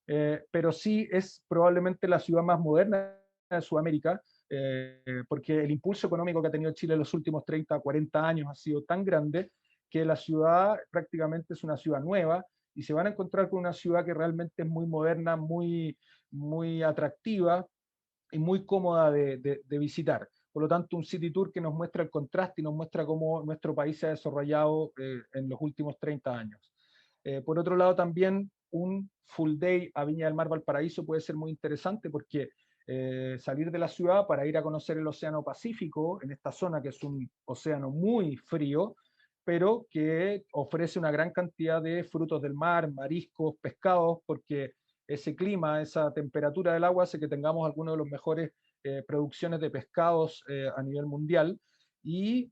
pero sí es probablemente la ciudad más moderna de Sudamérica, porque el impulso económico que ha tenido Chile en los últimos 30, 40 años ha sido tan grande que la ciudad prácticamente es una ciudad nueva y se van a encontrar con una ciudad que realmente es muy moderna, muy atractiva y muy cómoda de visitar. Por lo tanto, un city tour que nos muestra el contraste y nos muestra cómo nuestro país se ha desarrollado en los últimos 30 años. Por otro lado, también un full day a Viña del Mar, Valparaíso puede ser muy interesante porque salir de la ciudad para ir a conocer el Océano Pacífico, en esta zona que es un océano muy frío, pero que ofrece una gran cantidad de frutos del mar, mariscos, pescados, porque ese clima, esa temperatura del agua hace que tengamos algunas de las mejores producciones de pescados a nivel mundial. Y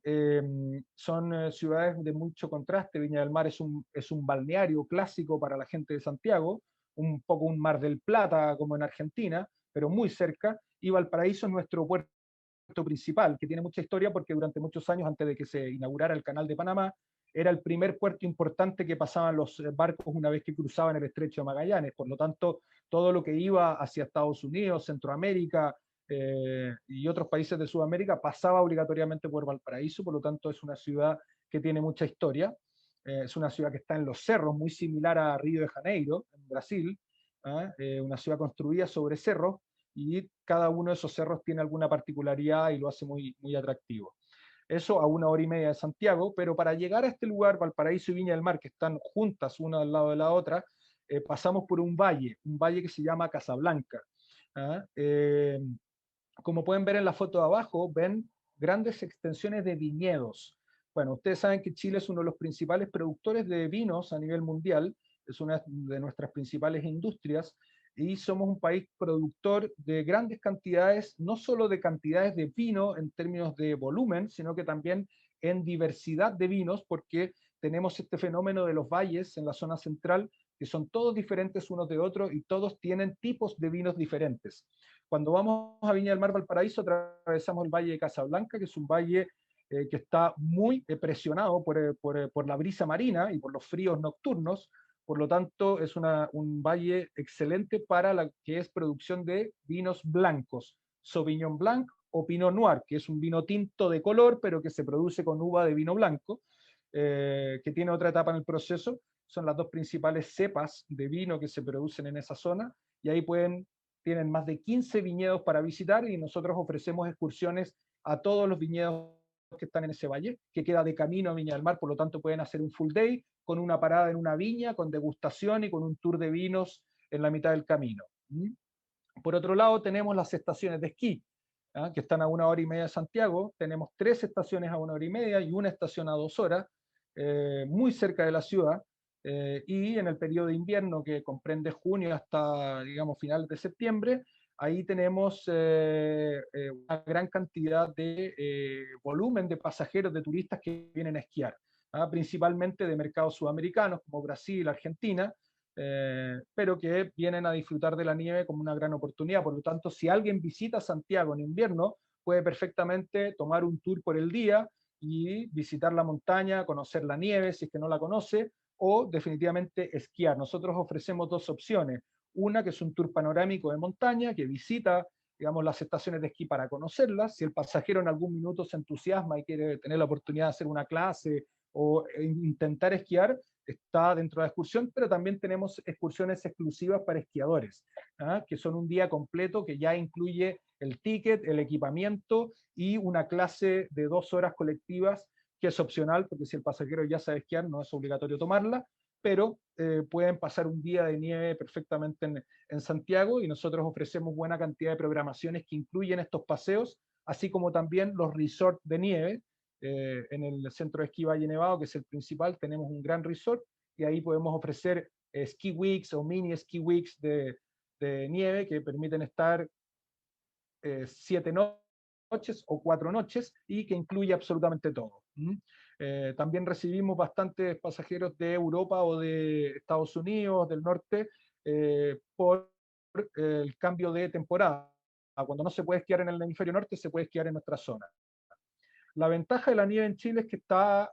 son ciudades de mucho contraste. Viña del Mar es un balneario clásico para la gente de Santiago, un poco un Mar del Plata como en Argentina, pero muy cerca, y Valparaíso es nuestro puerto principal, que tiene mucha historia porque durante muchos años, antes de que se inaugurara el Canal de Panamá, era el primer puerto importante que pasaban los barcos una vez que cruzaban el Estrecho de Magallanes. Por lo tanto, todo lo que iba hacia Estados Unidos, Centroamérica y otros países de Sudamérica pasaba obligatoriamente por Valparaíso. Por lo tanto, es una ciudad que tiene mucha historia. Es una ciudad que está en los cerros, muy similar a Río de Janeiro, en Brasil. Una ciudad construida sobre cerros, y cada uno de esos cerros tiene alguna particularidad y lo hace muy, muy atractivo. Eso a 1 hora y media de Santiago, pero para llegar a este lugar, Valparaíso y Viña del Mar, que están juntas una al lado de la otra, pasamos por un valle que se llama Casablanca. Como pueden ver en la foto de abajo, ven grandes extensiones de viñedos. Bueno, ustedes saben que Chile es uno de los principales productores de vinos a nivel mundial, es una de nuestras principales industrias, y somos un país productor de grandes cantidades, no solo de cantidades de vino en términos de volumen, sino que también en diversidad de vinos, porque tenemos este fenómeno de los valles en la zona central, que son todos diferentes unos de otros y todos tienen tipos de vinos diferentes. Cuando vamos a Viña del Mar, Valparaíso, atravesamos el Valle de Casablanca, que es un valle que está muy presionado por la brisa marina y por los fríos nocturnos. Por lo tanto, es un valle excelente para la que es producción de vinos blancos, Sauvignon Blanc o Pinot Noir, que es un vino tinto de color, pero que se produce con uva de vino blanco, que tiene otra etapa en el proceso. Son las dos principales cepas de vino que se producen en esa zona, y ahí tienen más de 15 viñedos para visitar, y nosotros ofrecemos excursiones a todos los viñedos que están en ese valle, que queda de camino a Viña del Mar. Por lo tanto pueden hacer un full day con una parada en una viña, con degustación y con un tour de vinos en la mitad del camino. Por otro lado, tenemos las estaciones de esquí, que están a 1 hora y media de Santiago. Tenemos 3 estaciones a 1 hora y media y una estación a 2 horas, muy cerca de la ciudad. Y en el periodo de invierno, que comprende junio hasta, digamos, finales de septiembre, ahí tenemos una gran cantidad de volumen de pasajeros, de turistas que vienen a esquiar, principalmente de mercados sudamericanos como Brasil, Argentina, pero que vienen a disfrutar de la nieve como una gran oportunidad. Por lo tanto, si alguien visita Santiago en invierno, puede perfectamente tomar un tour por el día y visitar la montaña, conocer la nieve si es que no la conoce, o definitivamente esquiar. Nosotros ofrecemos 2 opciones. Una que es un tour panorámico de montaña, que visita, digamos, las estaciones de esquí para conocerlas. Si el pasajero en algún minuto se entusiasma y quiere tener la oportunidad de hacer una clase o intentar esquiar, está dentro de la excursión, pero también tenemos excursiones exclusivas para esquiadores, que son un día completo que ya incluye el ticket, el equipamiento y una clase de 2 horas colectivas, que es opcional, porque si el pasajero ya sabe esquiar, no es obligatorio tomarla, pero pueden pasar un día de nieve perfectamente en Santiago, y nosotros ofrecemos buena cantidad de programaciones que incluyen estos paseos, así como también los resorts de nieve. En el centro de esquí Valle Nevado, que es el principal, tenemos un gran resort, y ahí podemos ofrecer ski weeks o mini ski weeks de nieve que permiten estar 7 noches o 4 noches, y que incluye absolutamente todo. También recibimos bastantes pasajeros de Europa o de Estados Unidos, del norte, por el cambio de temporada. Cuando no se puede esquiar en el hemisferio norte, se puede esquiar en nuestra zona. La ventaja de la nieve en Chile es que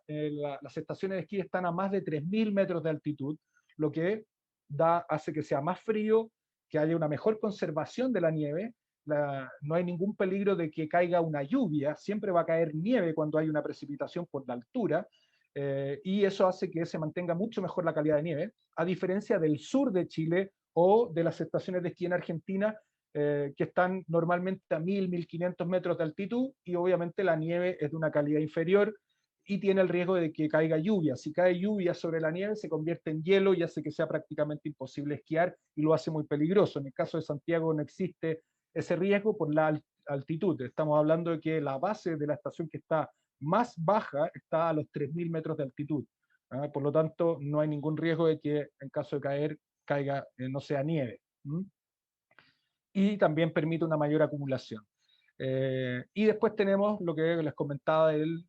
las estaciones de esquí están a más de 3.000 metros de altitud, lo que hace que sea más frío, que haya una mejor conservación de la nieve. No hay ningún peligro de que caiga una lluvia, siempre va a caer nieve cuando hay una precipitación por la altura, y eso hace que se mantenga mucho mejor la calidad de nieve, a diferencia del sur de Chile o de las estaciones de esquí en Argentina, que están normalmente a 1.000, 1.500 metros de altitud, y obviamente la nieve es de una calidad inferior, y tiene el riesgo de que caiga lluvia. Si cae lluvia sobre la nieve, se convierte en hielo y hace que sea prácticamente imposible esquiar y lo hace muy peligroso. En el caso de Santiago no existe ese riesgo por la altitud. Estamos hablando de que la base de la estación que está más baja está a los 3.000 metros de altitud. Por lo tanto, no hay ningún riesgo de que en caso de caer, caiga, no sea nieve. Y también permite una mayor acumulación. Y después tenemos lo que les comentaba del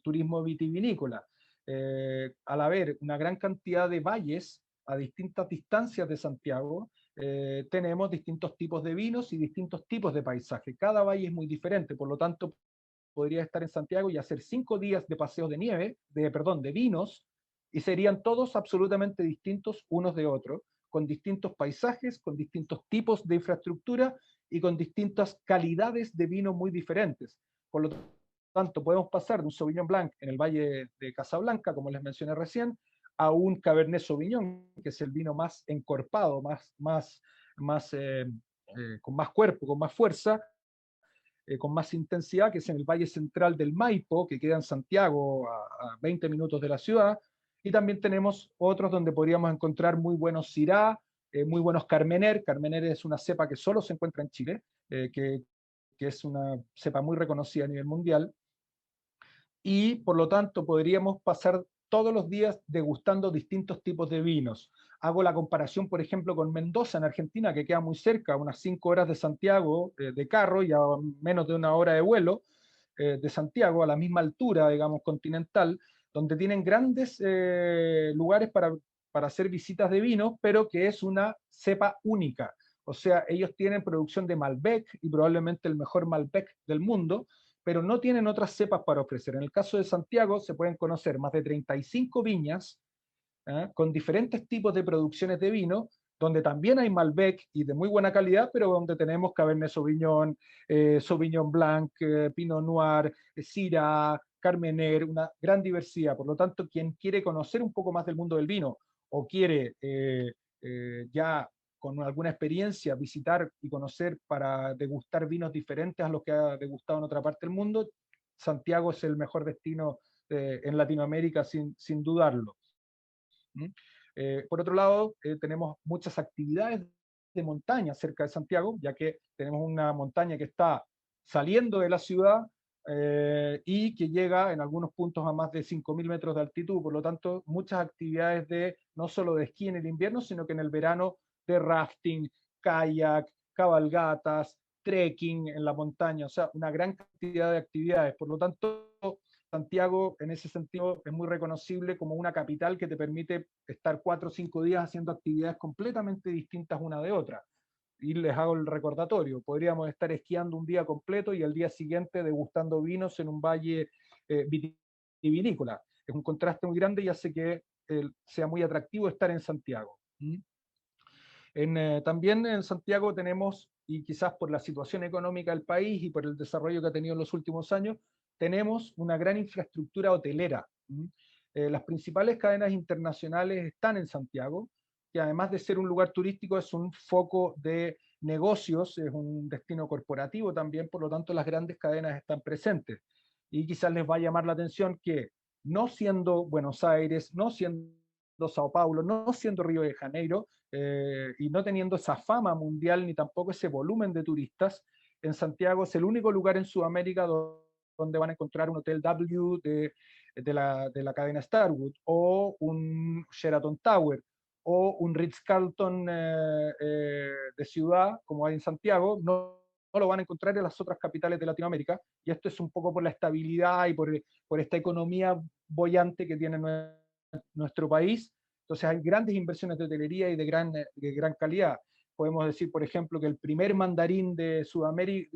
turismo vitivinícola. Al haber una gran cantidad de valles a distintas distancias de Santiago, tenemos distintos tipos de vinos y distintos tipos de paisaje. Cada valle es muy diferente, por lo tanto, podría estar en Santiago y hacer 5 días de paseos de nieve, de vinos, y serían todos absolutamente distintos unos de otros, con distintos paisajes, con distintos tipos de infraestructura y con distintas calidades de vino muy diferentes. Por lo tanto, podemos pasar de un Sauvignon Blanc en el Valle de Casablanca, como les mencioné recién, a un Cabernet Sauvignon, que es el vino más encorpado, con más cuerpo, con más fuerza, con más intensidad, que es en el Valle Central del Maipo, que queda en Santiago a 20 minutos de la ciudad, y también tenemos otros donde podríamos encontrar muy buenos Syrah, muy buenos Carmener. Carmener es una cepa que solo se encuentra en Chile, que es una cepa muy reconocida a nivel mundial, y por lo tanto podríamos pasar todos los días degustando distintos tipos de vinos. Hago la comparación, por ejemplo, con Mendoza, en Argentina, que queda muy cerca, unas 5 horas de Santiago de carro y a menos de 1 hora de vuelo de Santiago, a la misma altura, digamos, continental, donde tienen grandes lugares para hacer visitas de vinos, pero que es una cepa única. O sea, ellos tienen producción de Malbec y probablemente el mejor Malbec del mundo, pero no tienen otras cepas para ofrecer. En el caso de Santiago se pueden conocer más de 35 viñas con diferentes tipos de producciones de vino, donde también hay Malbec y de muy buena calidad, pero donde tenemos Cabernet Sauvignon, Sauvignon Blanc, Pinot Noir, Syrah, Carmener, una gran diversidad. Por lo tanto, quien quiere conocer un poco más del mundo del vino o quiere ya con alguna experiencia visitar y conocer para degustar vinos diferentes a los que ha degustado en otra parte del mundo, Santiago es el mejor destino en Latinoamérica sin dudarlo. Por otro lado, tenemos muchas actividades de montaña cerca de Santiago, ya que tenemos una montaña que está saliendo de la ciudad y que llega en algunos puntos a más de 5.000 metros de altitud. Por lo tanto, muchas actividades no solo de esquí en el invierno, sino que en el verano de rafting, kayak, cabalgatas, trekking en la montaña, o sea, una gran cantidad de actividades. Por lo tanto, Santiago, en ese sentido, es muy reconocible como una capital que te permite estar 4 o 5 días haciendo actividades completamente distintas una de otra. Y les hago el recordatorio, podríamos estar esquiando un día completo y al día siguiente degustando vinos en un valle vitivinícola. Es un contraste muy grande y hace que sea muy atractivo estar en Santiago. También en Santiago tenemos, y quizás por la situación económica del país y por el desarrollo que ha tenido en los últimos años, tenemos una gran infraestructura hotelera. Las principales cadenas internacionales están en Santiago, que además de ser un lugar turístico es un foco de negocios, es un destino corporativo también, por lo tanto las grandes cadenas están presentes. Y quizás les va a llamar la atención que no siendo Buenos Aires, no siendo Sao Paulo, no siendo Río de Janeiro, y no teniendo esa fama mundial ni tampoco ese volumen de turistas, en Santiago es el único lugar en Sudamérica donde van a encontrar un hotel W de la cadena Starwood, o un Sheraton Tower, o un Ritz-Carlton de ciudad, como hay en Santiago. No lo van a encontrar en las otras capitales de Latinoamérica, y esto es un poco por la estabilidad y por esta economía boyante que tiene nuestro país. Entonces hay grandes inversiones de hotelería y de gran calidad. Podemos decir, por ejemplo, que el primer mandarín de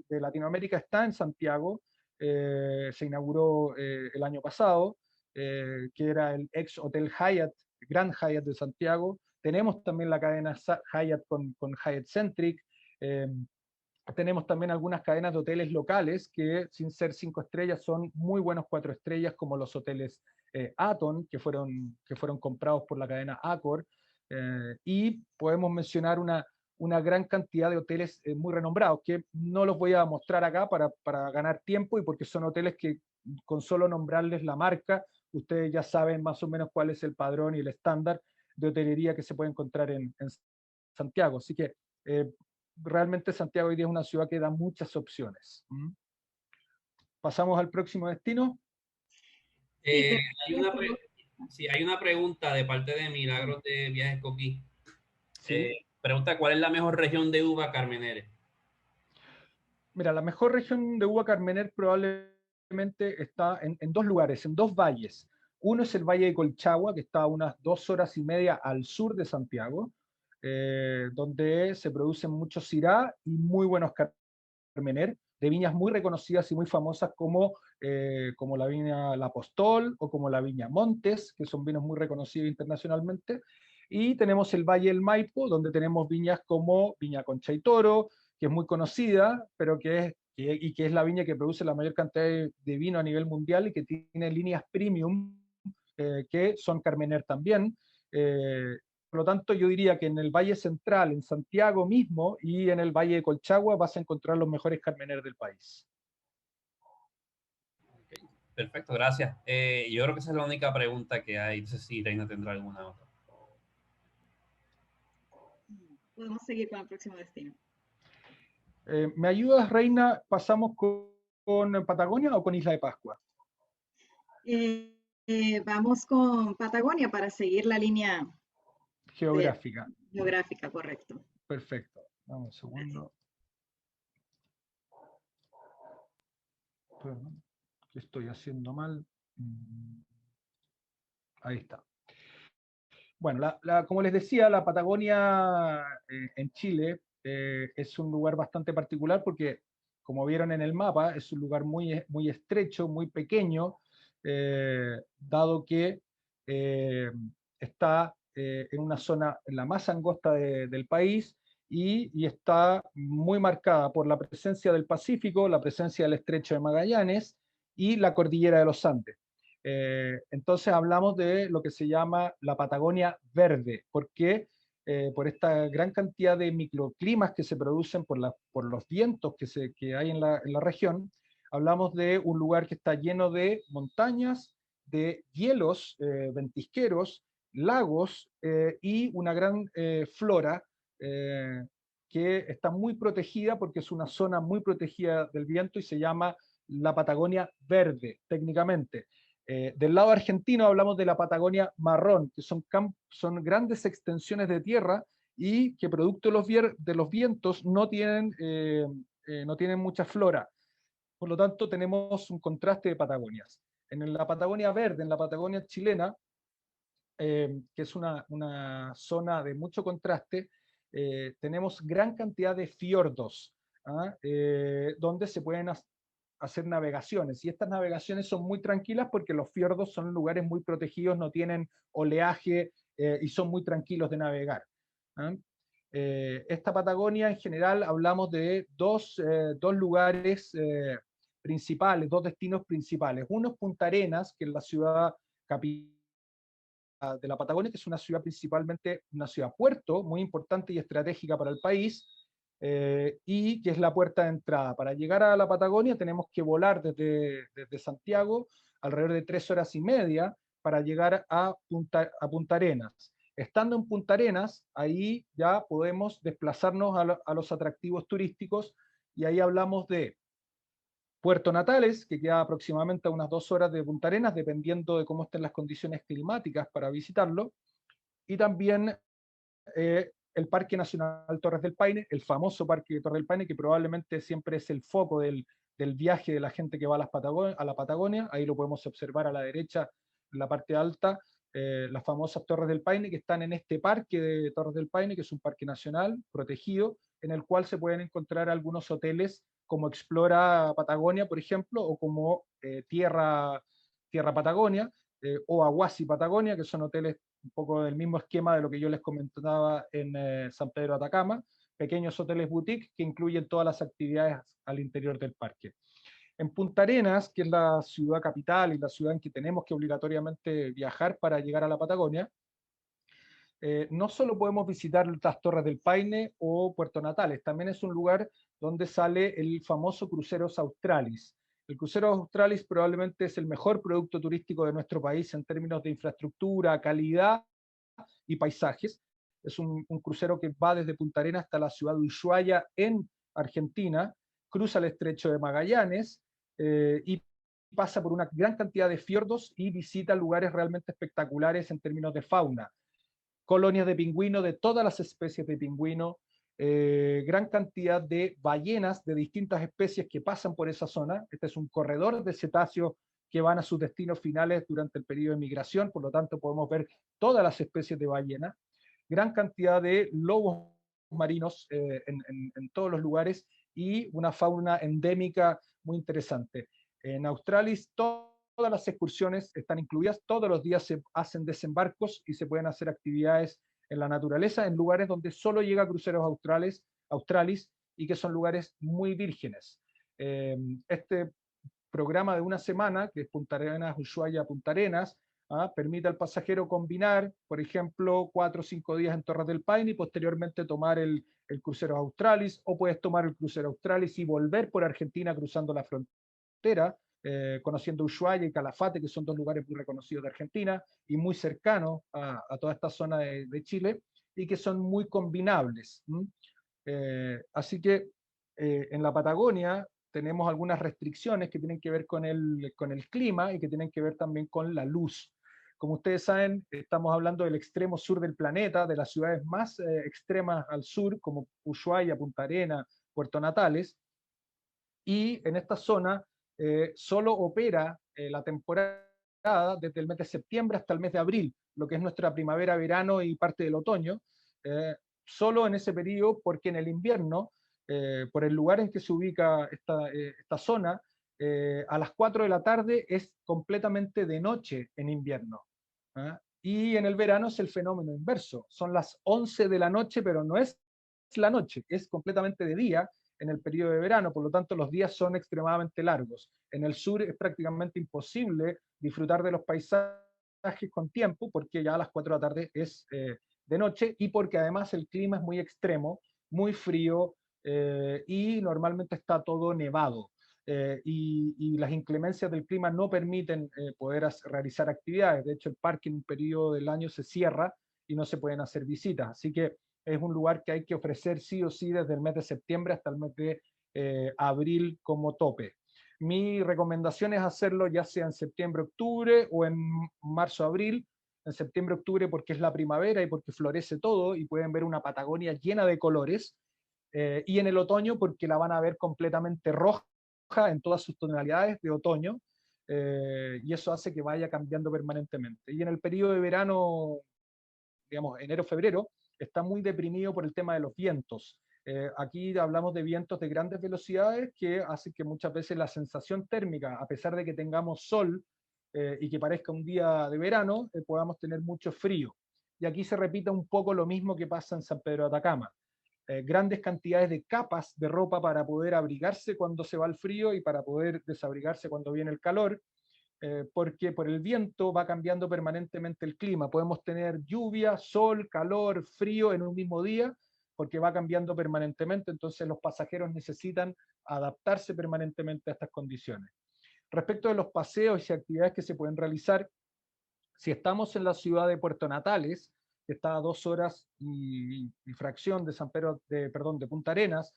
Latinoamérica está en Santiago, se inauguró el año pasado, que era el ex Hotel Hyatt, Grand Hyatt de Santiago. Tenemos también la cadena Hyatt con Hyatt Centric. Tenemos también algunas cadenas de hoteles locales que, sin ser 5 estrellas, son muy buenos 4 estrellas, como los hoteles Aton, que fueron comprados por la cadena Accor, y podemos mencionar una gran cantidad de hoteles muy renombrados, que no los voy a mostrar acá para ganar tiempo y porque son hoteles que con solo nombrarles la marca, ustedes ya saben más o menos cuál es el padrón y el estándar de hotelería que se puede encontrar en Santiago. Así que realmente Santiago hoy día es una ciudad que da muchas opciones. Pasamos al próximo destino. Hay una, sí, hay una pregunta de parte de Milagros de Viajes Coquí. ¿Sí? Pregunta, ¿cuál es la mejor región de uva Carmenere? Mira, la mejor región de uva Carmener probablemente está en dos lugares, en dos valles. Uno es el Valle de Colchagua, que está a unas 2 horas y media al sur de Santiago, donde se producen muchos Syrah y muy buenos Carmener, de viñas muy reconocidas y muy famosas como la viña La Apostol o como la viña Montes, que son vinos muy reconocidos internacionalmente. Y tenemos el Valle del Maipo, donde tenemos viñas como Viña Concha y Toro, que es muy conocida, pero que es la viña que produce la mayor cantidad de vino a nivel mundial y que tiene líneas premium, que son Carmener también. Por lo tanto, yo diría que en el Valle Central, en Santiago mismo y en el Valle de Colchagua vas a encontrar los mejores Carmener del país. Perfecto, gracias. Yo creo que esa es la única pregunta que hay. No sé si Reina tendrá alguna otra. Podemos seguir con el próximo destino. ¿Me ayudas, Reina? ¿Pasamos con Patagonia o con Isla de Pascua? Vamos con Patagonia para seguir la línea Geográfica. geográfica, correcto. Perfecto. Dame un segundo. Perdón, ¿qué estoy haciendo mal? Ahí está. Bueno, como les decía, la Patagonia en Chile es un lugar bastante particular porque, como vieron en el mapa, es un lugar muy, muy estrecho, muy pequeño, dado que está en una zona la más angosta del país y está muy marcada por la presencia del Pacífico, la presencia del Estrecho de Magallanes y la Cordillera de los Andes. Entonces hablamos de lo que se llama la Patagonia verde. ¿Por qué? Por esta gran cantidad de microclimas que se producen por los vientos que hay en la región. Hablamos de un lugar que está lleno de montañas, de hielos ventisqueros, lagos y una gran flora que está muy protegida porque es una zona muy protegida del viento y se llama la Patagonia verde, técnicamente. Del lado argentino hablamos de la Patagonia marrón, que son grandes extensiones de tierra y que producto de los vientos no tienen mucha flora. Por lo tanto, tenemos un contraste de Patagonias. En la Patagonia verde, en la Patagonia chilena, que es una zona de mucho contraste, tenemos gran cantidad de fiordos, donde se pueden hacer navegaciones. Y estas navegaciones son muy tranquilas porque los fiordos son lugares muy protegidos, no tienen oleaje y son muy tranquilos de navegar. Esta Patagonia en general hablamos de dos lugares principales, dos destinos principales. Uno es Punta Arenas, que es la ciudad capital de la Patagonia, que es una ciudad principalmente una ciudad puerto, muy importante y estratégica para el país, y que es la puerta de entrada. Para llegar a la Patagonia tenemos que volar desde Santiago alrededor de 3 horas y media para llegar a Punta Arenas. Estando en Punta Arenas, ahí ya podemos desplazarnos a los atractivos turísticos y ahí hablamos de Puerto Natales, que queda aproximadamente a unas 2 horas de Punta Arenas, dependiendo de cómo estén las condiciones climáticas para visitarlo, y también el Parque Nacional Torres del Paine, el famoso Parque Torres del Paine, que probablemente siempre es el foco del viaje de la gente que va a la Patagonia. Ahí lo podemos observar a la derecha, en la parte alta, las famosas Torres del Paine, que están en este parque de Torres del Paine, que es un parque nacional protegido, en el cual se pueden encontrar algunos hoteles como Explora Patagonia, por ejemplo, o como Tierra Patagonia, o Aguasi Patagonia, que son hoteles un poco del mismo esquema de lo que yo les comentaba en San Pedro de Atacama, pequeños hoteles boutique que incluyen todas las actividades al interior del parque. En Punta Arenas, que es la ciudad capital y la ciudad en que tenemos que obligatoriamente viajar para llegar a la Patagonia, no solo podemos visitar las Torres del Paine o Puerto Natales, también es un lugar donde sale el famoso crucero Australis. El crucero Australis probablemente es el mejor producto turístico de nuestro país en términos de infraestructura, calidad y paisajes. Es un crucero que va desde Punta Arenas hasta la ciudad de Ushuaia en Argentina, cruza el estrecho de Magallanes y pasa por una gran cantidad de fiordos y visita lugares realmente espectaculares en términos de fauna. Colonias de pingüino, de todas las especies de pingüino, gran cantidad de ballenas de distintas especies que pasan por esa zona. Este es un corredor de cetáceos que van a sus destinos finales durante el periodo de migración, por lo tanto podemos ver todas las especies de ballena. Gran cantidad de lobos marinos en todos los lugares y una fauna endémica muy interesante. En Australis todas las excursiones están incluidas, todos los días se hacen desembarcos y se pueden hacer actividades en la naturaleza, en lugares donde solo llega cruceros Australis y que son lugares muy vírgenes. Este programa de una semana, que es Punta Arenas, Ushuaia, Punta Arenas, permite al pasajero combinar, por ejemplo, 4 o 5 días en Torres del Paine y posteriormente tomar el crucero Australis, o puedes tomar el crucero Australis y volver por Argentina cruzando la frontera, conociendo Ushuaia y Calafate, que son dos lugares muy reconocidos de Argentina y muy cercanos a toda esta zona de Chile, y que son muy combinables. Así que en la Patagonia tenemos algunas restricciones que tienen que ver con el clima y que tienen que ver también con la luz. Como ustedes saben, estamos hablando del extremo sur del planeta, de las ciudades más extremas al sur, como Ushuaia, Punta Arenas, Puerto Natales, y en esta zona solo opera la temporada desde el mes de septiembre hasta el mes de abril, lo que es nuestra primavera, verano y parte del otoño, solo en ese periodo, porque en el invierno, por el lugar en que se ubica esta zona, a las 4 de la tarde es completamente de noche en invierno. Y en el verano es el fenómeno inverso, son las 11 de la noche, pero no es la noche, es completamente de día en el periodo de verano, por lo tanto los días son extremadamente largos. En el sur es prácticamente imposible disfrutar de los paisajes con tiempo, porque ya a las 4 de la tarde es de noche, y porque además el clima es muy extremo, muy frío, y normalmente está todo nevado. Y las inclemencias del clima no permiten poder realizar actividades. De hecho, el parque en un periodo del año se cierra y no se pueden hacer visitas. Así que es un lugar que hay que ofrecer sí o sí desde el mes de septiembre hasta el mes de abril como tope. Mi recomendación es hacerlo ya sea en septiembre, octubre o en marzo, abril. En septiembre, octubre porque es la primavera y porque florece todo y pueden ver una Patagonia llena de colores. Y en el otoño porque la van a ver completamente roja en todas sus tonalidades de otoño. Y eso hace que vaya cambiando permanentemente. Y en el periodo de verano, digamos, enero, febrero, está muy deprimido por el tema de los vientos. Aquí hablamos de vientos de grandes velocidades que hacen que muchas veces la sensación térmica, a pesar de que tengamos sol y que parezca un día de verano, podamos tener mucho frío. Y aquí se repite un poco lo mismo que pasa en San Pedro de Atacama. Grandes cantidades de capas de ropa para poder abrigarse cuando se va el frío y para poder desabrigarse cuando viene el calor, porque por el viento va cambiando permanentemente el clima. Podemos tener lluvia, sol, calor, frío en un mismo día, porque va cambiando permanentemente, entonces los pasajeros necesitan adaptarse permanentemente a estas condiciones. Respecto de los paseos y actividades que se pueden realizar, si estamos en la ciudad de Puerto Natales, que está a 2 horas y fracción de de Punta Arenas,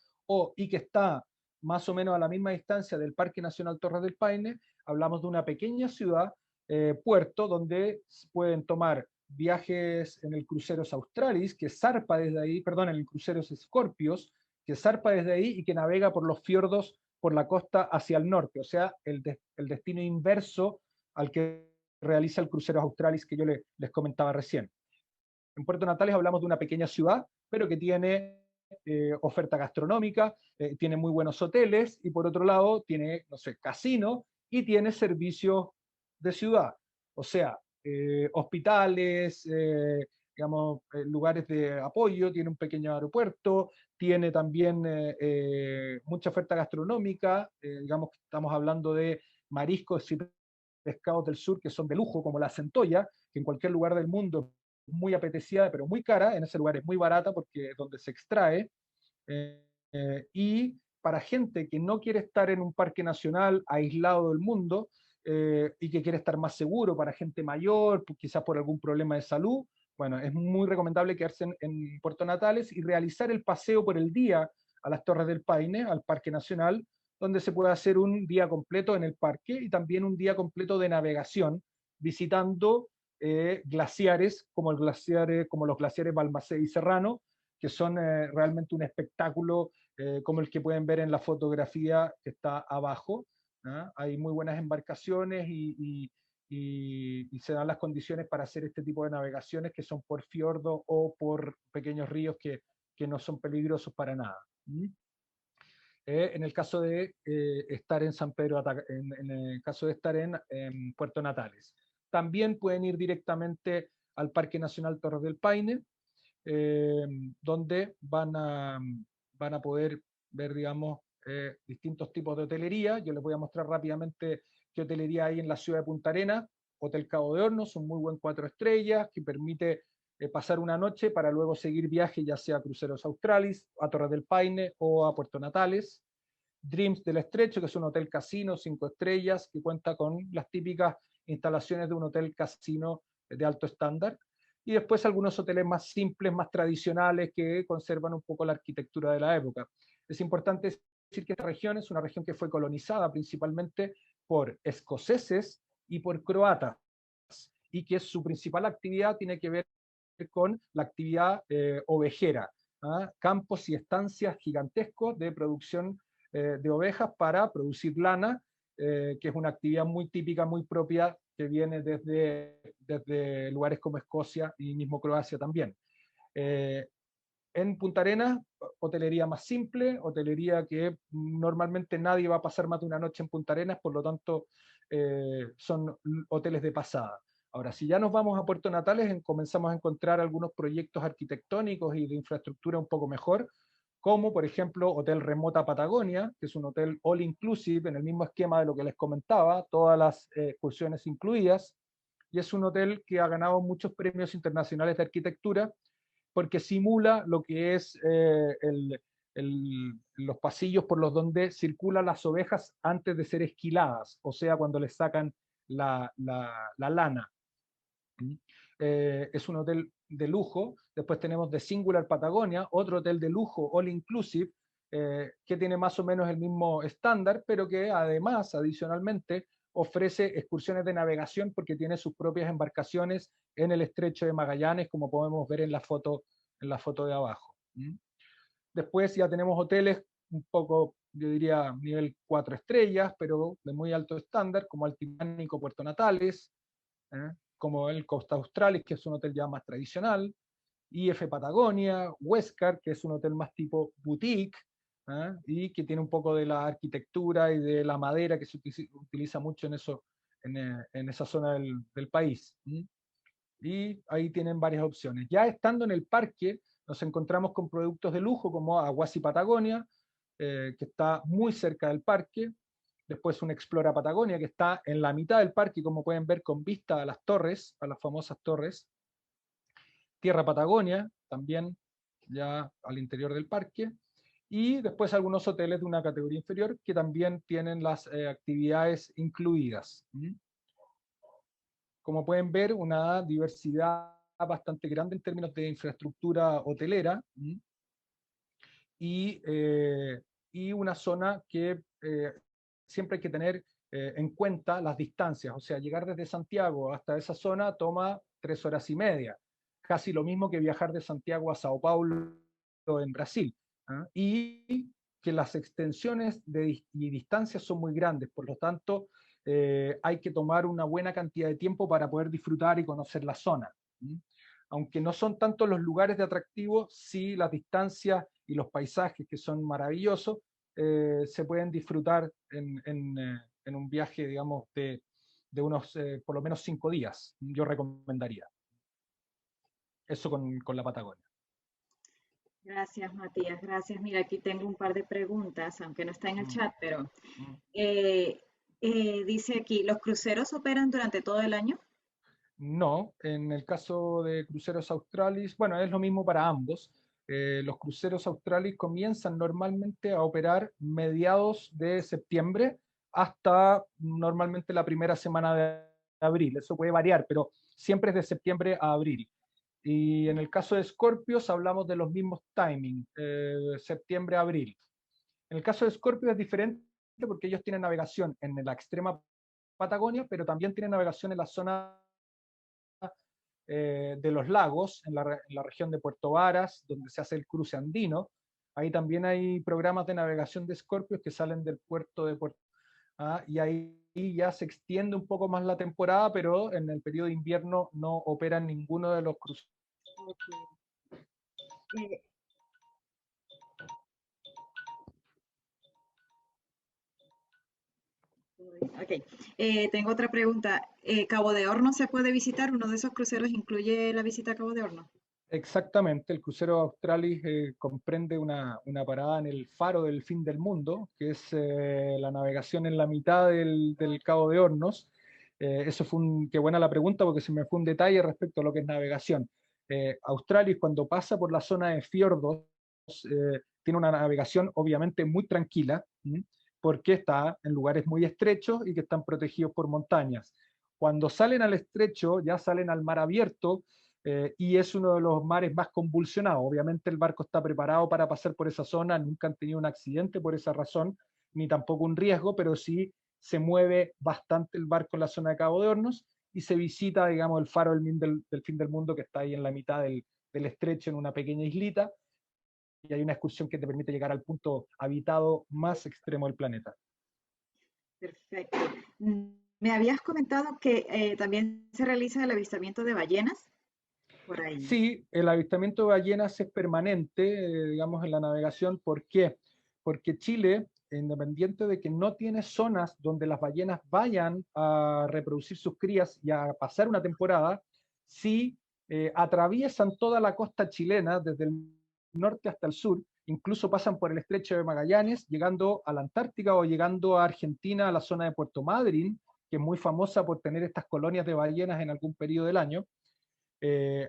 y que está más o menos a la misma distancia del Parque Nacional Torres del Paine, hablamos de una pequeña ciudad, puerto, donde pueden tomar viajes en el cruceros Australis, que zarpa desde ahí, perdón, en el cruceros Scorpios, que zarpa desde ahí y que navega por los fiordos por la costa hacia el norte, o sea, el destino inverso al que realiza el crucero Australis que yo les comentaba recién. En Puerto Natales hablamos de una pequeña ciudad, pero que tiene oferta gastronómica, tiene muy buenos hoteles y por otro lado tiene, no sé, casino y tiene servicios de ciudad, o sea, hospitales, digamos, lugares de apoyo, tiene un pequeño aeropuerto, tiene también mucha oferta gastronómica, digamos que estamos hablando de mariscos y pescados del sur que son de lujo, como la centolla, que en cualquier lugar del mundo es muy apetecida, pero muy cara, en ese lugar es muy barata porque es donde se extrae, y para gente que no quiere estar en un parque nacional aislado del mundo y que quiere estar más seguro, para gente mayor, quizás por algún problema de salud. Bueno, es muy recomendable quedarse en Puerto Natales y realizar el paseo por el día a las Torres del Paine, al Parque Nacional, donde se puede hacer un día completo en el parque y también un día completo de navegación, visitando glaciares como los glaciares Balmaceda y Serrano, que son realmente un espectáculo como el que pueden ver en la fotografía que está abajo. ¿Ah? Hay muy buenas embarcaciones y se dan las condiciones para hacer este tipo de navegaciones que son por fiordo o por pequeños ríos que no son peligrosos para nada. ¿Mm? En el caso de estar en San Pedro, en el caso de estar en Puerto Natales. También pueden ir directamente al Parque Nacional Torres del Paine, donde van a poder ver, digamos, distintos tipos de hotelería. Yo les voy a mostrar rápidamente qué hotelería hay en la ciudad de Punta Arenas. Hotel Cabo de Hornos, un muy buen 4 estrellas, que permite pasar una noche para luego seguir viaje, ya sea a Cruceros Australis, a Torres del Paine o a Puerto Natales. Dreams del Estrecho, que es un hotel casino 5 estrellas, que cuenta con las típicas instalaciones de un hotel casino de alto estándar. Y después algunos hoteles más simples, más tradicionales, que conservan un poco la arquitectura de la época. Es importante decir que esta región es una región que fue colonizada principalmente por escoceses y por croatas, y que su principal actividad tiene que ver con la actividad ovejera, ¿ah? Campos y estancias gigantescos de producción de ovejas para producir lana, que es una actividad muy típica, muy propia, que viene desde lugares como Escocia y mismo Croacia también. En Punta Arenas, hotelería más simple, hotelería que normalmente nadie va a pasar más de una noche en Punta Arenas, por lo tanto son hoteles de pasada. Ahora, si ya nos vamos a Puerto Natales, comenzamos a encontrar algunos proyectos arquitectónicos y de infraestructura un poco mejor, como por ejemplo Hotel Remota Patagonia, que es un hotel all inclusive, en el mismo esquema de lo que les comentaba, todas las excursiones incluidas, y es un hotel que ha ganado muchos premios internacionales de arquitectura, porque simula lo que es los pasillos por los donde circulan las ovejas antes de ser esquiladas, o sea, cuando les sacan la lana. Es un hotel de lujo. Después tenemos The Singular Patagonia, otro hotel de lujo, all inclusive, que tiene más o menos el mismo estándar, pero que además, adicionalmente, ofrece excursiones de navegación porque tiene sus propias embarcaciones en el estrecho de Magallanes, como podemos ver en la foto de abajo. Después ya tenemos hoteles un poco, yo diría, nivel 4 estrellas, pero de muy alto estándar, como Altimánico Puerto Natales, como el Costa Australis, que es un hotel ya más tradicional, IF Patagonia, Huéscar, que es un hotel más tipo boutique, y que tiene un poco de la arquitectura y de la madera que se utiliza mucho en esa zona del país. Y ahí tienen varias opciones. Ya estando en el parque, nos encontramos con productos de lujo como Aguasi Patagonia, que está muy cerca del parque. Después un Explora Patagonia, que está en la mitad del parque, como pueden ver, con vista a las torres, a las famosas torres. Tierra Patagonia, también ya al interior del parque. Y después algunos hoteles de una categoría inferior que también tienen las actividades incluidas. Como pueden ver, una diversidad bastante grande en términos de infraestructura hotelera, y una zona que siempre hay que tener en cuenta las distancias. O sea, llegar desde Santiago hasta esa zona toma 3 horas y media, casi lo mismo que viajar de Santiago a Sao Paulo en Brasil. Y que las extensiones y distancias son muy grandes, por lo tanto hay que tomar una buena cantidad de tiempo para poder disfrutar y conocer la zona. Aunque no son tanto los lugares de atractivo, sí las distancias y los paisajes, que son maravillosos, se pueden disfrutar en un viaje, digamos, de unos por lo menos 5 días. Yo recomendaría eso con la Patagonia. Gracias, Matías. Gracias. Mira, aquí tengo un par de preguntas, aunque no está en el chat, pero dice aquí, ¿los cruceros operan durante todo el año? No, en el caso de Cruceros Australis, bueno, es lo mismo para ambos. los cruceros Australis comienzan normalmente a operar mediados de septiembre hasta normalmente la primera semana de abril. Eso puede variar, pero siempre es de septiembre a abril. Y en el caso de Scorpios hablamos de los mismos timings, septiembre a abril. En el caso de Scorpio es diferente porque ellos tienen navegación en la extrema Patagonia, pero también tienen navegación en la zona de los lagos, en la región de Puerto Varas, donde se hace el cruce andino. Ahí también hay programas de navegación de Scorpios que salen del puerto de Puerto y ahí ya se extiende un poco más la temporada, pero en el periodo de invierno no operan ninguno de los cruceros. Okay. Ok, tengo otra pregunta. ¿Cabo de Hornos se puede visitar? ¿Uno de esos cruceros incluye la visita a Cabo de Hornos? Exactamente, el crucero Australis comprende una parada en el faro del fin del mundo, que es la navegación en la mitad del Cabo de Hornos. Eso fue qué buena la pregunta porque se me fue un detalle respecto a lo que es navegación. Australis cuando pasa por la zona de fiordos tiene una navegación obviamente muy tranquila, porque está en lugares muy estrechos y que están protegidos por montañas. Cuando salen al estrecho, ya salen al mar abierto, y es uno de los mares más convulsionados. Obviamente el barco está preparado para pasar por esa zona, nunca han tenido un accidente por esa razón, ni tampoco un riesgo, pero sí se mueve bastante el barco en la zona de Cabo de Hornos y se visita, digamos, el faro del fin del mundo que está ahí en la mitad del estrecho, en una pequeña islita, y hay una excursión que te permite llegar al punto habitado más extremo del planeta. Perfecto. Me habías comentado que también se realiza el avistamiento de ballenas por ahí. Sí, el avistamiento de ballenas es permanente, digamos, en la navegación. ¿Por qué? Porque Chile, independiente de que no tiene zonas donde las ballenas vayan a reproducir sus crías y a pasar una temporada, sí atraviesan toda la costa chilena, desde el norte hasta el sur, incluso pasan por el estrecho de Magallanes, llegando a la Antártica o llegando a Argentina, a la zona de Puerto Madryn, que es muy famosa por tener estas colonias de ballenas en algún periodo del año.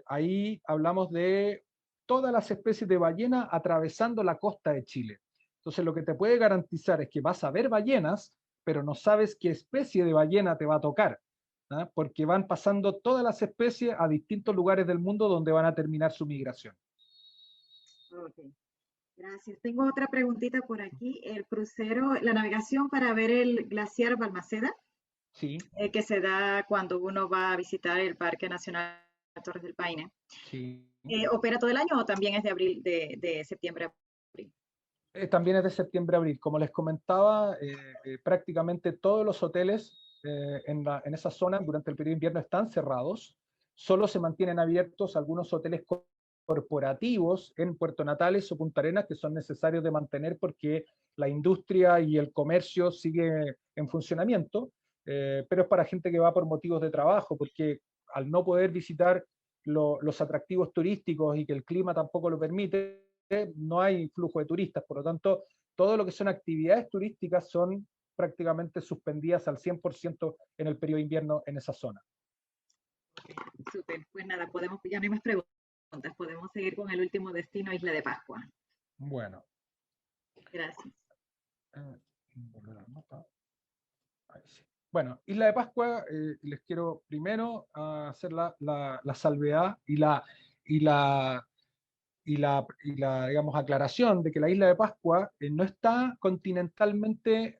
Ahí hablamos de todas las especies de ballena atravesando la costa de Chile. Entonces lo que te puede garantizar es que vas a ver ballenas, pero no sabes qué especie de ballena te va a tocar, ¿ah? Porque van pasando todas las especies a distintos lugares del mundo donde van a terminar su migración. Ok, gracias. Tengo otra preguntita por aquí. El crucero, la navegación para ver el glaciar Balmaceda, Sí, que se da cuando uno va a visitar el Parque Nacional Torres del Paine. sí. ¿Opera todo el año o también es de abril, de septiembre a abril? También es de septiembre a abril. Como les comentaba, prácticamente todos los hoteles en esa zona durante el periodo de invierno están cerrados. Solo se mantienen abiertos algunos hoteles corporativos en Puerto Natales o Punta Arenas que son necesarios de mantener porque la industria y el comercio sigue en funcionamiento, pero es para gente que va por motivos de trabajo, porque al no poder visitar los atractivos turísticos y que el clima tampoco lo permite, no hay flujo de turistas, por lo tanto, todo lo que son actividades turísticas son prácticamente suspendidas al 100% en el periodo de invierno en esa zona. Súper, pues nada, ya no hay más preguntas, podemos seguir con el último destino, Isla de Pascua. Bueno. Gracias. Bueno, Isla de Pascua, les quiero primero hacer la salvedad y la digamos, aclaración de que la Isla de Pascua no está continentalmente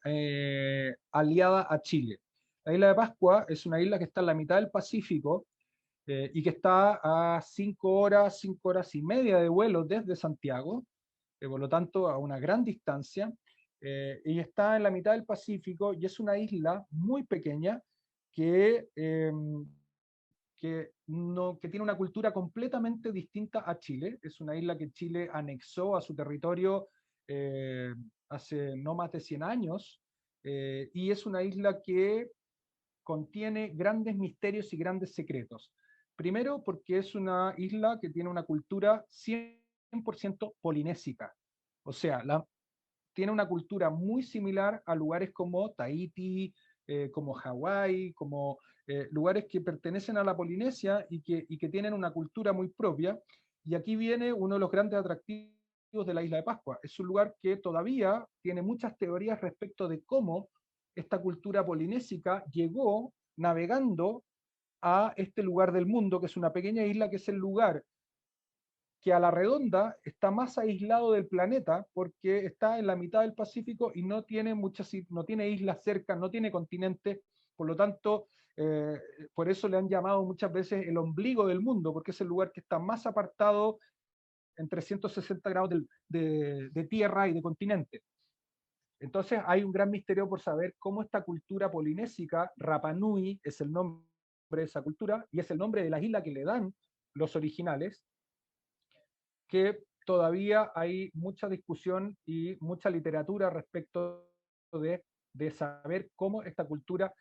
aliada a Chile. La Isla de Pascua es una isla que está en la mitad del Pacífico y que está a 5 horas y media de vuelo desde Santiago, por lo tanto a una gran distancia, y está en la mitad del Pacífico y es una isla muy pequeña que que tiene una cultura completamente distinta a Chile. Es una isla que Chile anexó a su territorio hace no más de 100 años, y es una isla que contiene grandes misterios y grandes secretos. Primero, porque es una isla que tiene una cultura 100% polinésica. O sea, tiene una cultura muy similar a lugares como Tahití, como Hawái, como lugares que pertenecen a la Polinesia y que tienen una cultura muy propia. Y aquí viene uno de los grandes atractivos de la isla de Pascua. Es un lugar que todavía tiene muchas teorías respecto de cómo esta cultura polinésica llegó navegando a este lugar del mundo, que es una pequeña isla, que es el lugar que a la redonda está más aislado del planeta, porque está en la mitad del Pacífico y no tiene no tiene islas cerca, no tiene continentes, por lo tanto, por eso le han llamado muchas veces el ombligo del mundo, porque es el lugar que está más apartado en 360 grados de tierra y de continente. Entonces hay un gran misterio por saber cómo esta cultura polinésica, Rapa Nui es el nombre de esa cultura, y es el nombre de la isla que le dan los originales, que todavía hay mucha discusión y mucha literatura respecto de saber cómo esta cultura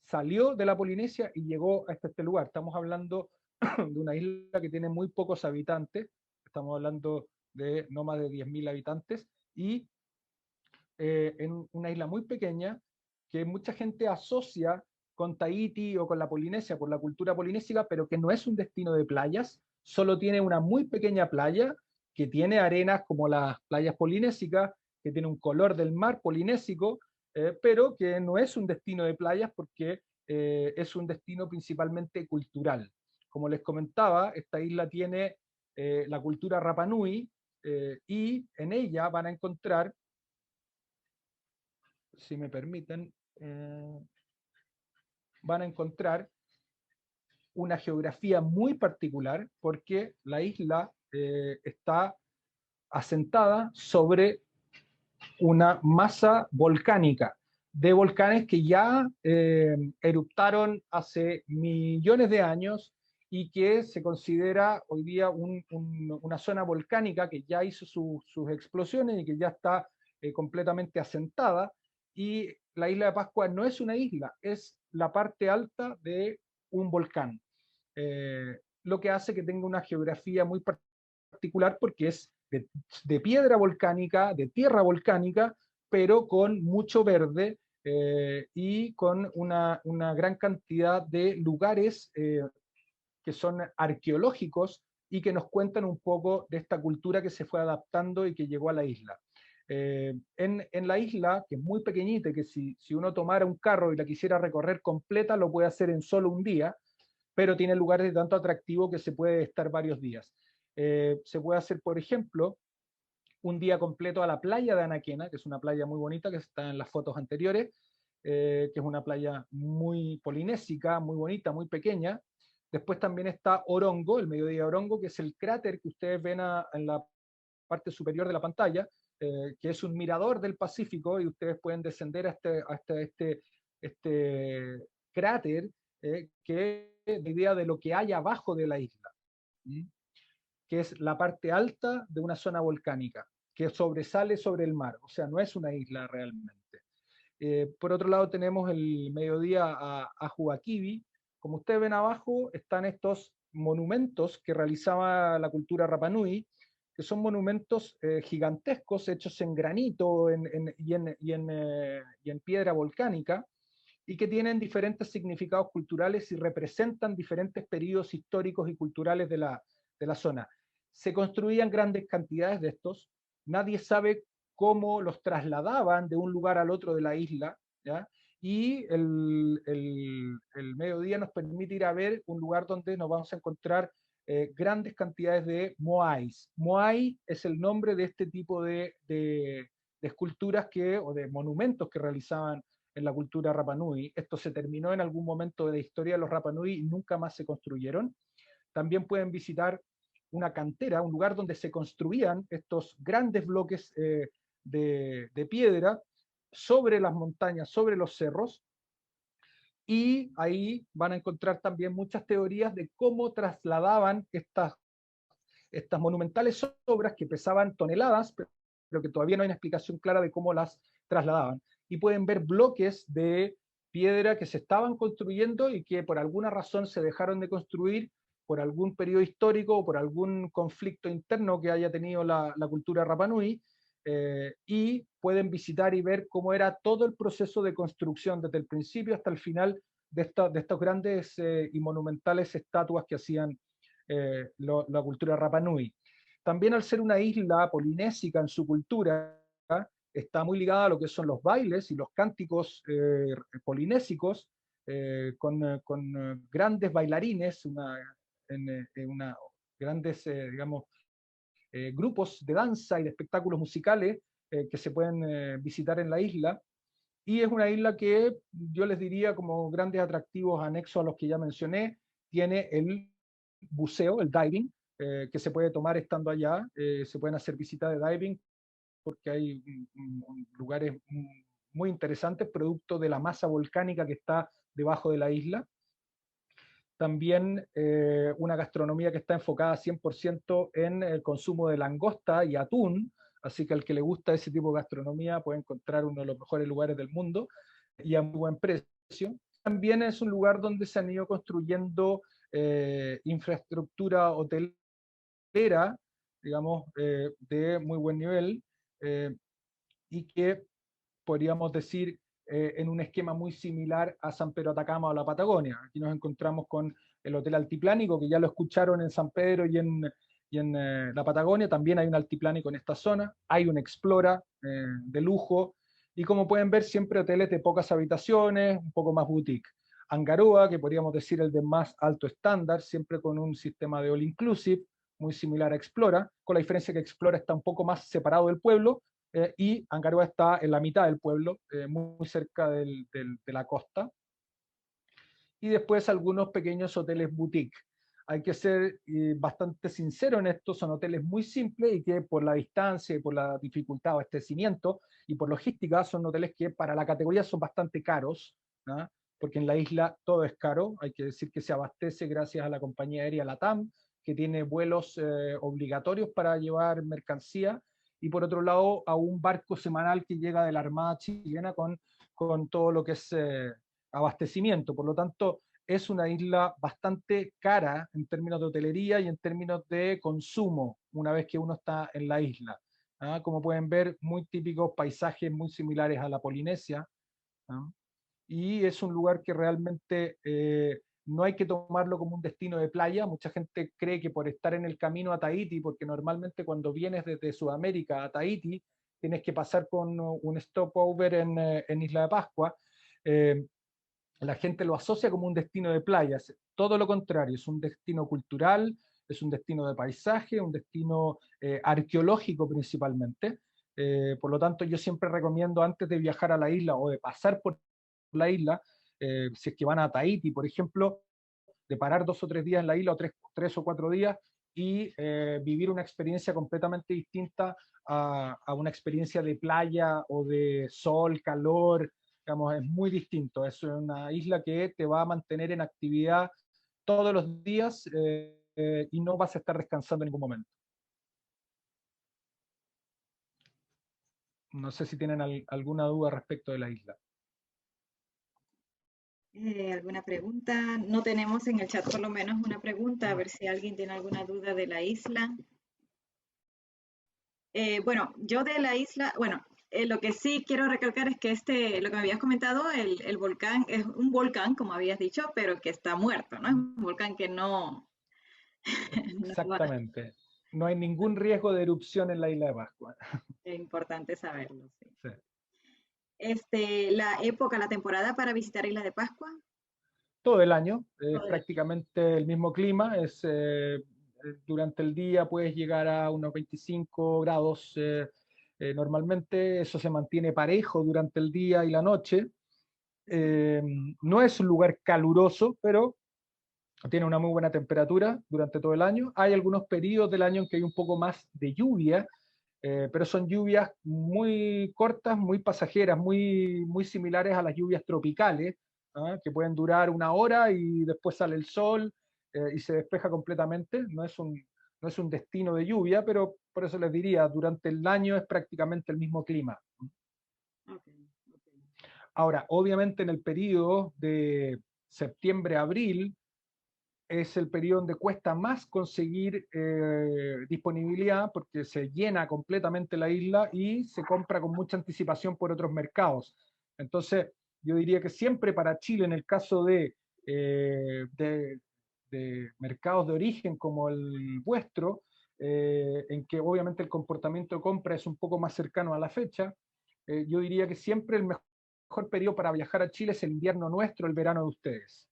salió de la Polinesia y llegó a este lugar. Estamos hablando de una isla que tiene muy pocos habitantes, estamos hablando de no más de 10.000 habitantes, y en una isla muy pequeña que mucha gente asocia con Tahití o con la Polinesia por la cultura polinésica, pero que no es un destino de playas, solo tiene una muy pequeña playa que tiene arenas como las playas polinésicas, que tiene un color del mar polinésico, pero que no es un destino de playas porque es un destino principalmente cultural. Como les comentaba, esta isla tiene la cultura Rapa Nui, y en ella van a encontrar, si me permiten, van a encontrar una geografía muy particular porque la isla está asentada sobre una masa volcánica de volcanes que ya eruptaron hace millones de años y que se considera hoy día una zona volcánica que ya hizo sus explosiones y que ya está completamente asentada. Y la isla de Pascua no es una isla, es la parte alta de un volcán, lo que hace que tenga una geografía muy particular porque es de piedra volcánica, de tierra volcánica, pero con mucho verde y con una gran cantidad de lugares que son arqueológicos y que nos cuentan un poco de esta cultura que se fue adaptando y que llegó a la isla. En la isla, que es muy pequeñita, que si uno tomara un carro y la quisiera recorrer completa, lo puede hacer en solo un día, pero tiene lugares de tanto atractivo que se puede estar varios días. Se puede hacer, por ejemplo, un día completo a la playa de Anaquena, que es una playa muy bonita, que está en las fotos anteriores, que es una playa muy polinésica, muy bonita, muy pequeña. Después también está Orongo, el mediodía Orongo, que es el cráter que ustedes ven en la parte superior de la pantalla, que es un mirador del Pacífico, y ustedes pueden descender a este cráter, que es la idea de lo que hay abajo de la isla, que es la parte alta de una zona volcánica, que sobresale sobre el mar, o sea, no es una isla realmente. Por otro lado tenemos el mediodía a Huaquibi. Como ustedes ven abajo, están estos monumentos que realizaba la cultura Rapa Nui, que son monumentos gigantescos hechos en granito y en piedra volcánica, y que tienen diferentes significados culturales y representan diferentes periodos históricos y culturales de la zona. Se construían grandes cantidades de estos, nadie sabe cómo los trasladaban de un lugar al otro de la isla, ¿ya? Y el mediodía nos permite ir a ver un lugar donde nos vamos a encontrar grandes cantidades de moais. Moai es el nombre de este tipo de esculturas o de monumentos que realizaban en la cultura Rapa Nui. Esto se terminó en algún momento de la historia de los Rapa Nui y nunca más se construyeron. También pueden visitar una cantera, un lugar donde se construían estos grandes bloques de piedra sobre las montañas, sobre los cerros, y ahí van a encontrar también muchas teorías de cómo trasladaban estas monumentales obras que pesaban toneladas, pero que todavía no hay una explicación clara de cómo las trasladaban. Y pueden ver bloques de piedra que se estaban construyendo y que por alguna razón se dejaron de construir por algún periodo histórico o por algún conflicto interno que haya tenido la cultura Rapa Nui, y pueden visitar y ver cómo era todo el proceso de construcción desde el principio hasta el final de estos grandes y monumentales estatuas que hacían la cultura Rapa Nui. También al ser una isla polinésica en su cultura, está muy ligada a lo que son los bailes y los cánticos polinésicos, con grandes bailarines, grandes, digamos, grupos de danza y de espectáculos musicales que se pueden visitar en la isla. Y es una isla que yo les diría como grandes atractivos anexos a los que ya mencioné, tiene el buceo, el diving, que se puede tomar estando allá, se pueden hacer visitas de diving porque hay lugares muy interesantes, producto de la masa volcánica que está debajo de la isla. También una gastronomía que está enfocada 100% en el consumo de langosta y atún, así que al que le gusta ese tipo de gastronomía puede encontrar uno de los mejores lugares del mundo y a muy buen precio. También es un lugar donde se han ido construyendo infraestructura hotelera, digamos, de muy buen nivel, y que podríamos decir en un esquema muy similar a San Pedro Atacama o la Patagonia. Aquí nos encontramos con el Hotel Altiplánico, que ya lo escucharon en San Pedro y en la Patagonia. También hay un altiplánico en esta zona, hay un Explora de lujo, y como pueden ver, siempre hoteles de pocas habitaciones, un poco más boutique. Angaroa, que podríamos decir el de más alto estándar, siempre con un sistema de all inclusive, muy similar a Explora, con la diferencia que Explora está un poco más separado del pueblo, y Angaroa está en la mitad del pueblo, muy cerca de la costa. Y después algunos pequeños hoteles boutique. Hay que ser bastante sincero en esto, son hoteles muy simples y que por la distancia y por la dificultad de abastecimiento y por logística son hoteles que para la categoría son bastante caros, ¿no? Porque en la isla todo es caro. Hay que decir que se abastece gracias a la compañía aérea LATAM, que tiene vuelos obligatorios para llevar mercancía, y por otro lado a un barco semanal que llega de la Armada chilena con todo lo que es abastecimiento. Por lo tanto, es una isla bastante cara en términos de hotelería y en términos de consumo una vez que uno está en la isla. ¿Ah? Como pueden ver, muy típicos paisajes muy similares a la Polinesia. ¿Ah? Y es un lugar que realmente no hay que tomarlo como un destino de playa. Mucha gente cree que por estar en el camino a Tahití, porque normalmente cuando vienes desde Sudamérica a Tahití, tienes que pasar con un stopover en Isla de Pascua, la gente lo asocia como un destino de playas. Todo lo contrario, es un destino cultural, es un destino de paisaje, un destino arqueológico principalmente. Por lo tanto, yo siempre recomiendo antes de viajar a la isla o de pasar por la isla, si es que van a Tahití, por ejemplo, de parar 2 o 3 días en la isla, o 3 o 4 días, y vivir una experiencia completamente distinta a una experiencia de playa o de sol, calor. Digamos, es muy distinto. Es una isla que te va a mantener en actividad todos los días y no vas a estar descansando en ningún momento. No sé si tienen alguna duda respecto de la isla. ¿Alguna pregunta? No tenemos en el chat por lo menos una pregunta, a ver si alguien tiene alguna duda de la isla. Bueno, yo de la isla, bueno, lo que sí quiero recalcar es que lo que me habías comentado, el volcán es un volcán, como habías dicho, pero que está muerto, ¿no? Es un volcán que no... Exactamente. No hay ningún riesgo de erupción en la isla de Pascua. Es importante saberlo, sí. Sí. La temporada para visitar Isla de Pascua. Todo el año, es prácticamente el mismo clima, durante el día puedes llegar a unos 25 grados normalmente, eso se mantiene parejo durante el día y la noche. No es un lugar caluroso, pero tiene una muy buena temperatura durante todo el año. Hay algunos periodos del año en que hay un poco más de lluvia, pero son lluvias muy cortas, muy pasajeras, muy similares a las lluvias tropicales, ¿ah? Que pueden durar una hora y después sale el sol y se despeja completamente. No es un destino de lluvia, pero por eso les diría, durante el año es prácticamente el mismo clima. Ahora, obviamente en el periodo de septiembre a abril, es el periodo donde cuesta más conseguir disponibilidad porque se llena completamente la isla y se compra con mucha anticipación por otros mercados. Entonces, yo diría que siempre para Chile, en el caso de de mercados de origen como el vuestro, en que obviamente el comportamiento de compra es un poco más cercano a la fecha, yo diría que siempre el mejor periodo para viajar a Chile es el invierno nuestro, el verano de ustedes.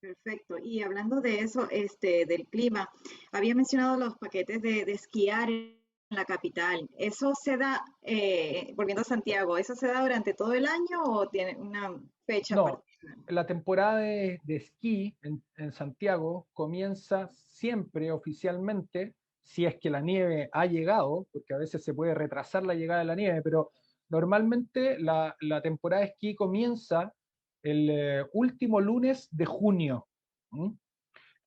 Perfecto. Y hablando de eso, del clima, había mencionado los paquetes de esquiar en la capital. ¿Eso se da, volviendo a Santiago, eso se da durante todo el año o tiene una fecha No, particular? la temporada de esquí en Santiago comienza siempre oficialmente, si es que la nieve ha llegado, porque a veces se puede retrasar la llegada de la nieve, pero normalmente la temporada de esquí comienza el último lunes de junio, ¿m?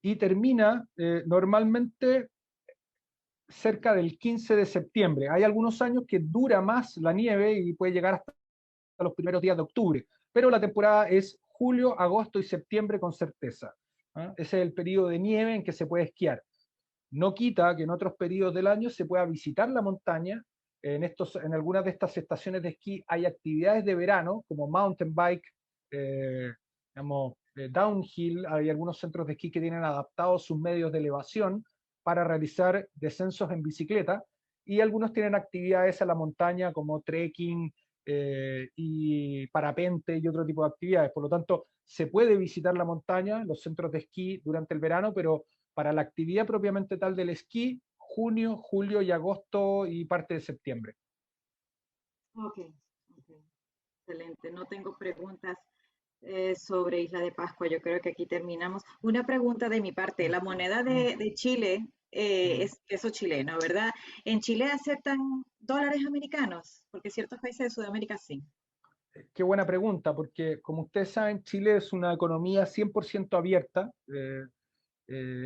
Y termina normalmente cerca del 15 de septiembre. Hay algunos años que dura más la nieve y puede llegar hasta los primeros días de octubre, pero la temporada es julio, agosto y septiembre con certeza. ¿Ah? Ese es el periodo de nieve en que se puede esquiar. No quita que en otros periodos del año se pueda visitar la montaña. En algunas de estas estaciones de esquí hay actividades de verano, como mountain bike, downhill. Hay algunos centros de esquí que tienen adaptados sus medios de elevación para realizar descensos en bicicleta, y algunos tienen actividades a la montaña como trekking, y parapente y otro tipo de actividades. Por lo tanto, se puede visitar la montaña, los centros de esquí durante el verano, pero para la actividad propiamente tal del esquí, junio, julio y agosto y parte de septiembre. Ok, ok, excelente. No tengo preguntas sobre Isla de Pascua. Yo creo que aquí terminamos. Una pregunta de mi parte. La moneda de Chile es peso chileno, ¿verdad? ¿En Chile aceptan dólares americanos? Porque ciertos países de Sudamérica sí. Qué buena pregunta, porque como ustedes saben, Chile es una economía 100% abierta,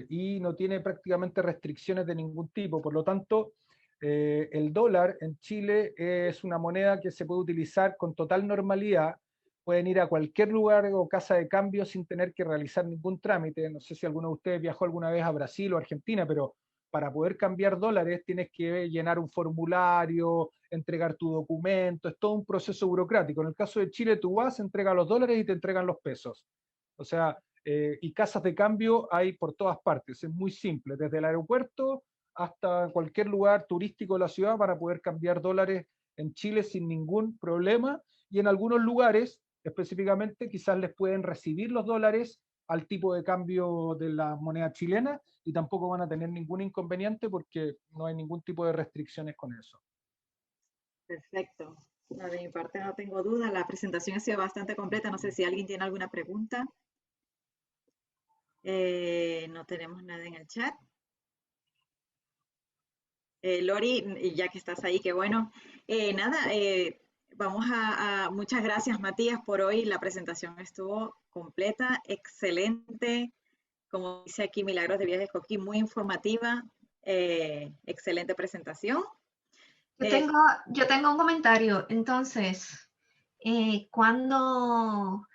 y no tiene prácticamente restricciones de ningún tipo. Por lo tanto, el dólar en Chile es una moneda que se puede utilizar con total normalidad. Pueden ir a cualquier lugar o casa de cambio sin tener que realizar ningún trámite. No sé si alguno de ustedes viajó alguna vez a Brasil o Argentina, pero para poder cambiar dólares tienes que llenar un formulario, entregar tu documento, es todo un proceso burocrático. En el caso de Chile, tú vas, entregas los dólares y te entregan los pesos. O sea, y casas de cambio hay por todas partes, es muy simple, desde el aeropuerto hasta cualquier lugar turístico de la ciudad para poder cambiar dólares en Chile sin ningún problema, y en algunos lugares específicamente quizás les pueden recibir los dólares al tipo de cambio de la moneda chilena y tampoco van a tener ningún inconveniente porque no hay ningún tipo de restricciones con eso. Perfecto. No, de mi parte no tengo duda. La presentación ha sido bastante completa. No sé si alguien tiene alguna pregunta. No tenemos nada en el chat. Lori, y ya que estás ahí, qué bueno. Nada, muchas gracias, Matías, por hoy. La presentación estuvo completa, excelente. Como dice aquí Milagros de Viajes Coquí, muy informativa. Excelente presentación. Yo tengo, yo tengo un comentario. Entonces, ¿cuándo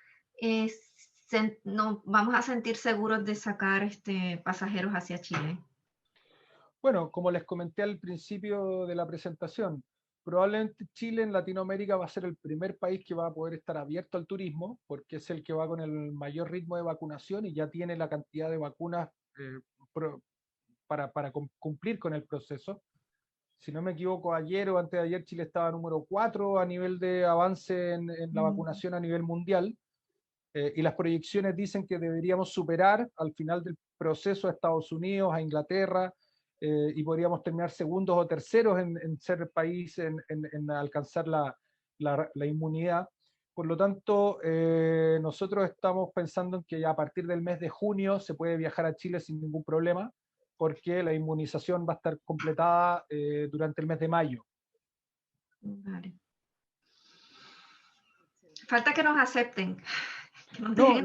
nos vamos a sentir seguros de sacar pasajeros hacia Chile? Bueno, como les comenté al principio de la presentación, probablemente Chile en Latinoamérica va a ser el primer país que va a poder estar abierto al turismo, porque es el que va con el mayor ritmo de vacunación y ya tiene la cantidad de vacunas eh, para cumplir con el proceso. Si no me equivoco, ayer o antes de ayer Chile estaba número 4 a nivel de avance en la vacunación a nivel mundial, y las proyecciones dicen que deberíamos superar al final del proceso a Estados Unidos, a Inglaterra, y podríamos terminar segundos o terceros en ser el país en alcanzar la inmunidad. Por lo tanto, nosotros estamos pensando en que ya a partir del mes de junio se puede viajar a Chile sin ningún problema, porque la inmunización va a estar completada durante el mes de mayo. Vale. Falta que nos acepten. No,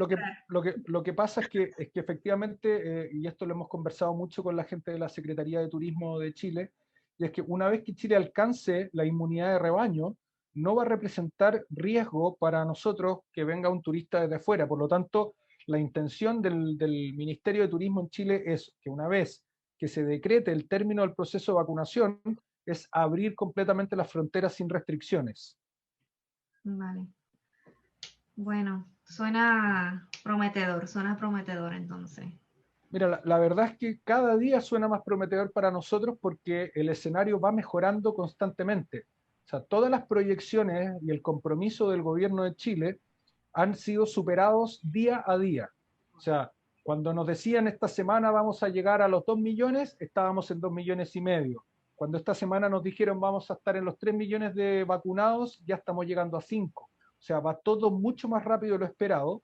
lo que pasa es que efectivamente, y esto lo hemos conversado mucho con la gente de la Secretaría de Turismo de Chile, y es que una vez que Chile alcance la inmunidad de rebaño, no va a representar riesgo para nosotros que venga un turista desde afuera. Por lo tanto, la intención del Ministerio de Turismo en Chile es que una vez que se decrete el término del proceso de vacunación, es abrir completamente las fronteras sin restricciones. Vale. Bueno, Suena prometedor entonces. Mira, la verdad es que cada día suena más prometedor para nosotros porque el escenario va mejorando constantemente. O sea, todas las proyecciones y el compromiso del gobierno de Chile han sido superados día a día. O sea, cuando nos decían esta semana vamos a llegar a los 2 millones, estábamos en 2,5 millones. Cuando esta semana nos dijeron vamos a estar en los 3 millones de vacunados, ya estamos llegando a 5. O sea, va todo mucho más rápido de lo esperado.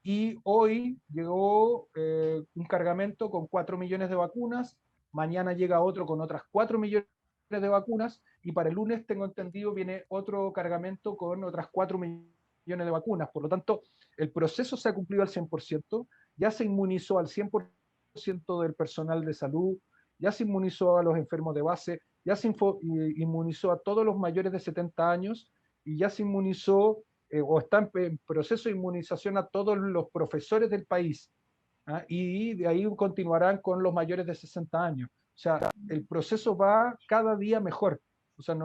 Y hoy llegó un cargamento con 4 millones de vacunas, mañana llega otro con otras 4 millones de vacunas, y para el lunes, tengo entendido, viene otro cargamento con otras 4 millones de vacunas. Por lo tanto, el proceso se ha cumplido al 100%, ya se inmunizó al 100% del personal de salud, ya se inmunizó a los enfermos de base, ya se inmunizó a todos los mayores de 70 años, y ya se inmunizó o está en proceso de inmunización a todos los profesores del país. ¿Ah? Y de ahí continuarán con los mayores de 60 años. O sea, el proceso va cada día mejor. O sea,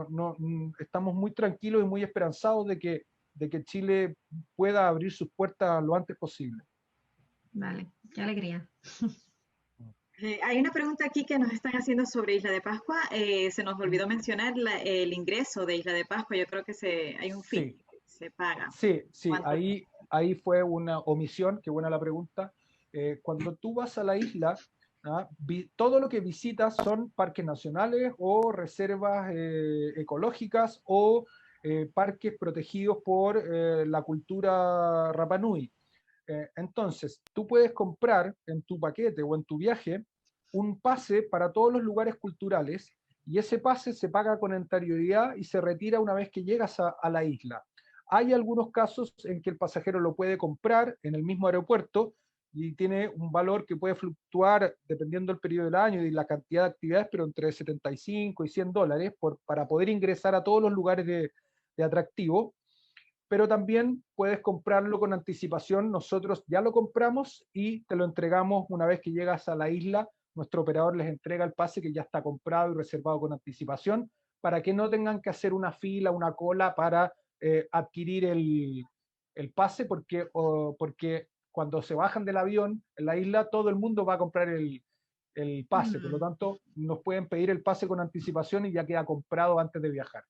estamos muy tranquilos y muy esperanzados de que Chile pueda abrir sus puertas lo antes posible. Vale, qué alegría. Hay una pregunta aquí que nos están haciendo sobre Isla de Pascua. Se nos olvidó mencionar el ingreso de Isla de Pascua. Yo creo que hay un fee Sí, que se paga. sí, ahí fue una omisión, qué buena la pregunta. Cuando tú vas a la isla, todo lo que visitas son parques nacionales o reservas ecológicas o parques protegidos por la cultura Rapa Nui. Entonces, tú puedes comprar en tu paquete o en tu viaje un pase para todos los lugares culturales, y ese pase se paga con anterioridad y se retira una vez que llegas a la isla. Hay algunos casos en que el pasajero lo puede comprar en el mismo aeropuerto y tiene un valor que puede fluctuar dependiendo del periodo del año y la cantidad de actividades, pero entre 75 y $100 para poder ingresar a todos los lugares de atractivo. Pero también puedes comprarlo con anticipación. Nosotros ya lo compramos y te lo entregamos una vez que llegas a la isla. Nuestro operador les entrega el pase que ya está comprado y reservado con anticipación, para que no tengan que hacer una fila, una cola para adquirir el pase, porque cuando se bajan del avión en la isla, todo el mundo va a comprar el pase. Por lo tanto, nos pueden pedir el pase con anticipación y ya queda comprado antes de viajar.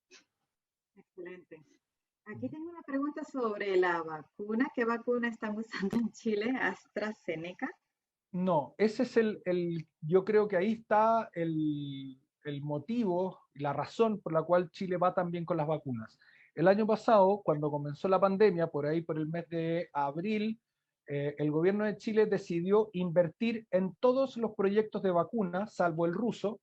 Excelente. Aquí tengo una pregunta sobre la vacuna. ¿Qué vacuna están usando en Chile? ¿AstraZeneca? No, ese es yo creo que ahí está el motivo, la razón por la cual Chile va tan bien con las vacunas. El año pasado, cuando comenzó la pandemia, por ahí por el mes de abril, el gobierno de Chile decidió invertir en todos los proyectos de vacunas, salvo el ruso,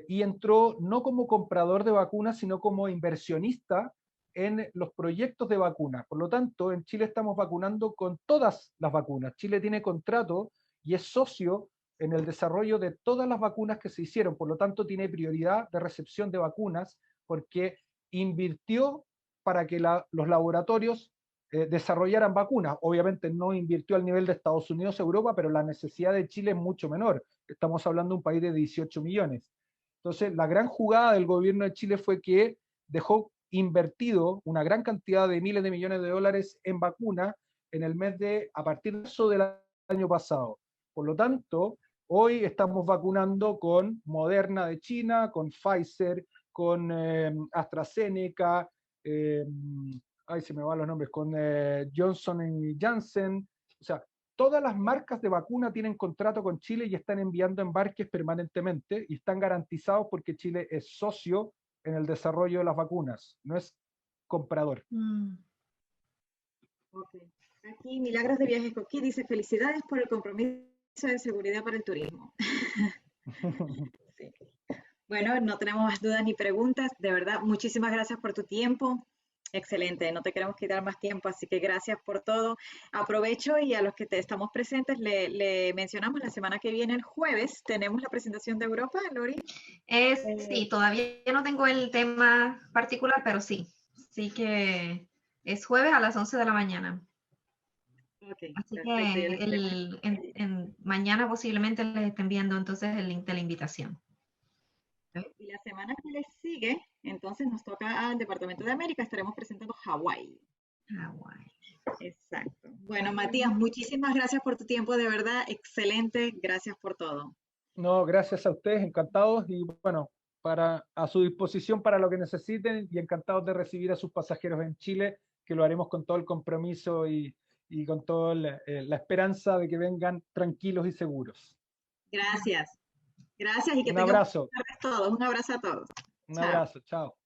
y entró no como comprador de vacunas, sino como inversionista en los proyectos de vacunas. Por lo tanto, en Chile estamos vacunando con todas las vacunas. Chile tiene contrato y es socio en el desarrollo de todas las vacunas que se hicieron. Por lo tanto, tiene prioridad de recepción de vacunas porque invirtió para que los laboratorios desarrollaran vacunas. Obviamente no invirtió al nivel de Estados Unidos, Europa, pero la necesidad de Chile es mucho menor. Estamos hablando de un país de 18 millones. Entonces, la gran jugada del gobierno de Chile fue que dejó invertido una gran cantidad de miles de millones de dólares en vacunas a partir de eso del año pasado. Por lo tanto, hoy estamos vacunando con Moderna de China, con Pfizer, con AstraZeneca, ay, se me van los nombres, con Johnson & Johnson. O sea, todas las marcas de vacuna tienen contrato con Chile y están enviando embarques permanentemente y están garantizados porque Chile es socio en el desarrollo de las vacunas, no es comprador. Okay. Aquí Milagros de Viajes Coquí dice: felicidades por el compromiso de seguridad para el turismo. Sí. Bueno, no tenemos más dudas ni preguntas. De verdad, muchísimas gracias por tu tiempo. Excelente, no te queremos quitar más tiempo, así que gracias por todo. Aprovecho y a los que estamos presentes le mencionamos la semana que viene, el jueves, tenemos la presentación de Europa, Lori. Sí, todavía no tengo el tema particular, pero sí que es jueves a las 11 de la mañana. Okay, así perfecto. que mañana posiblemente les esté enviando entonces el link de la invitación. Y la semana que les sigue, entonces nos toca al Departamento de América, estaremos presentando Hawái. Hawái. Exacto. Bueno, Matías, muchísimas gracias por tu tiempo, de verdad, excelente, gracias por todo. No, gracias a ustedes, encantados y bueno, a su disposición para lo que necesiten y encantados de recibir a sus pasajeros en Chile, que lo haremos con todo el compromiso y con toda la esperanza de que vengan tranquilos y seguros. Gracias. Gracias y que Un tengamos abrazo. todos. Un abrazo a todos. Un Chao. abrazo, chao.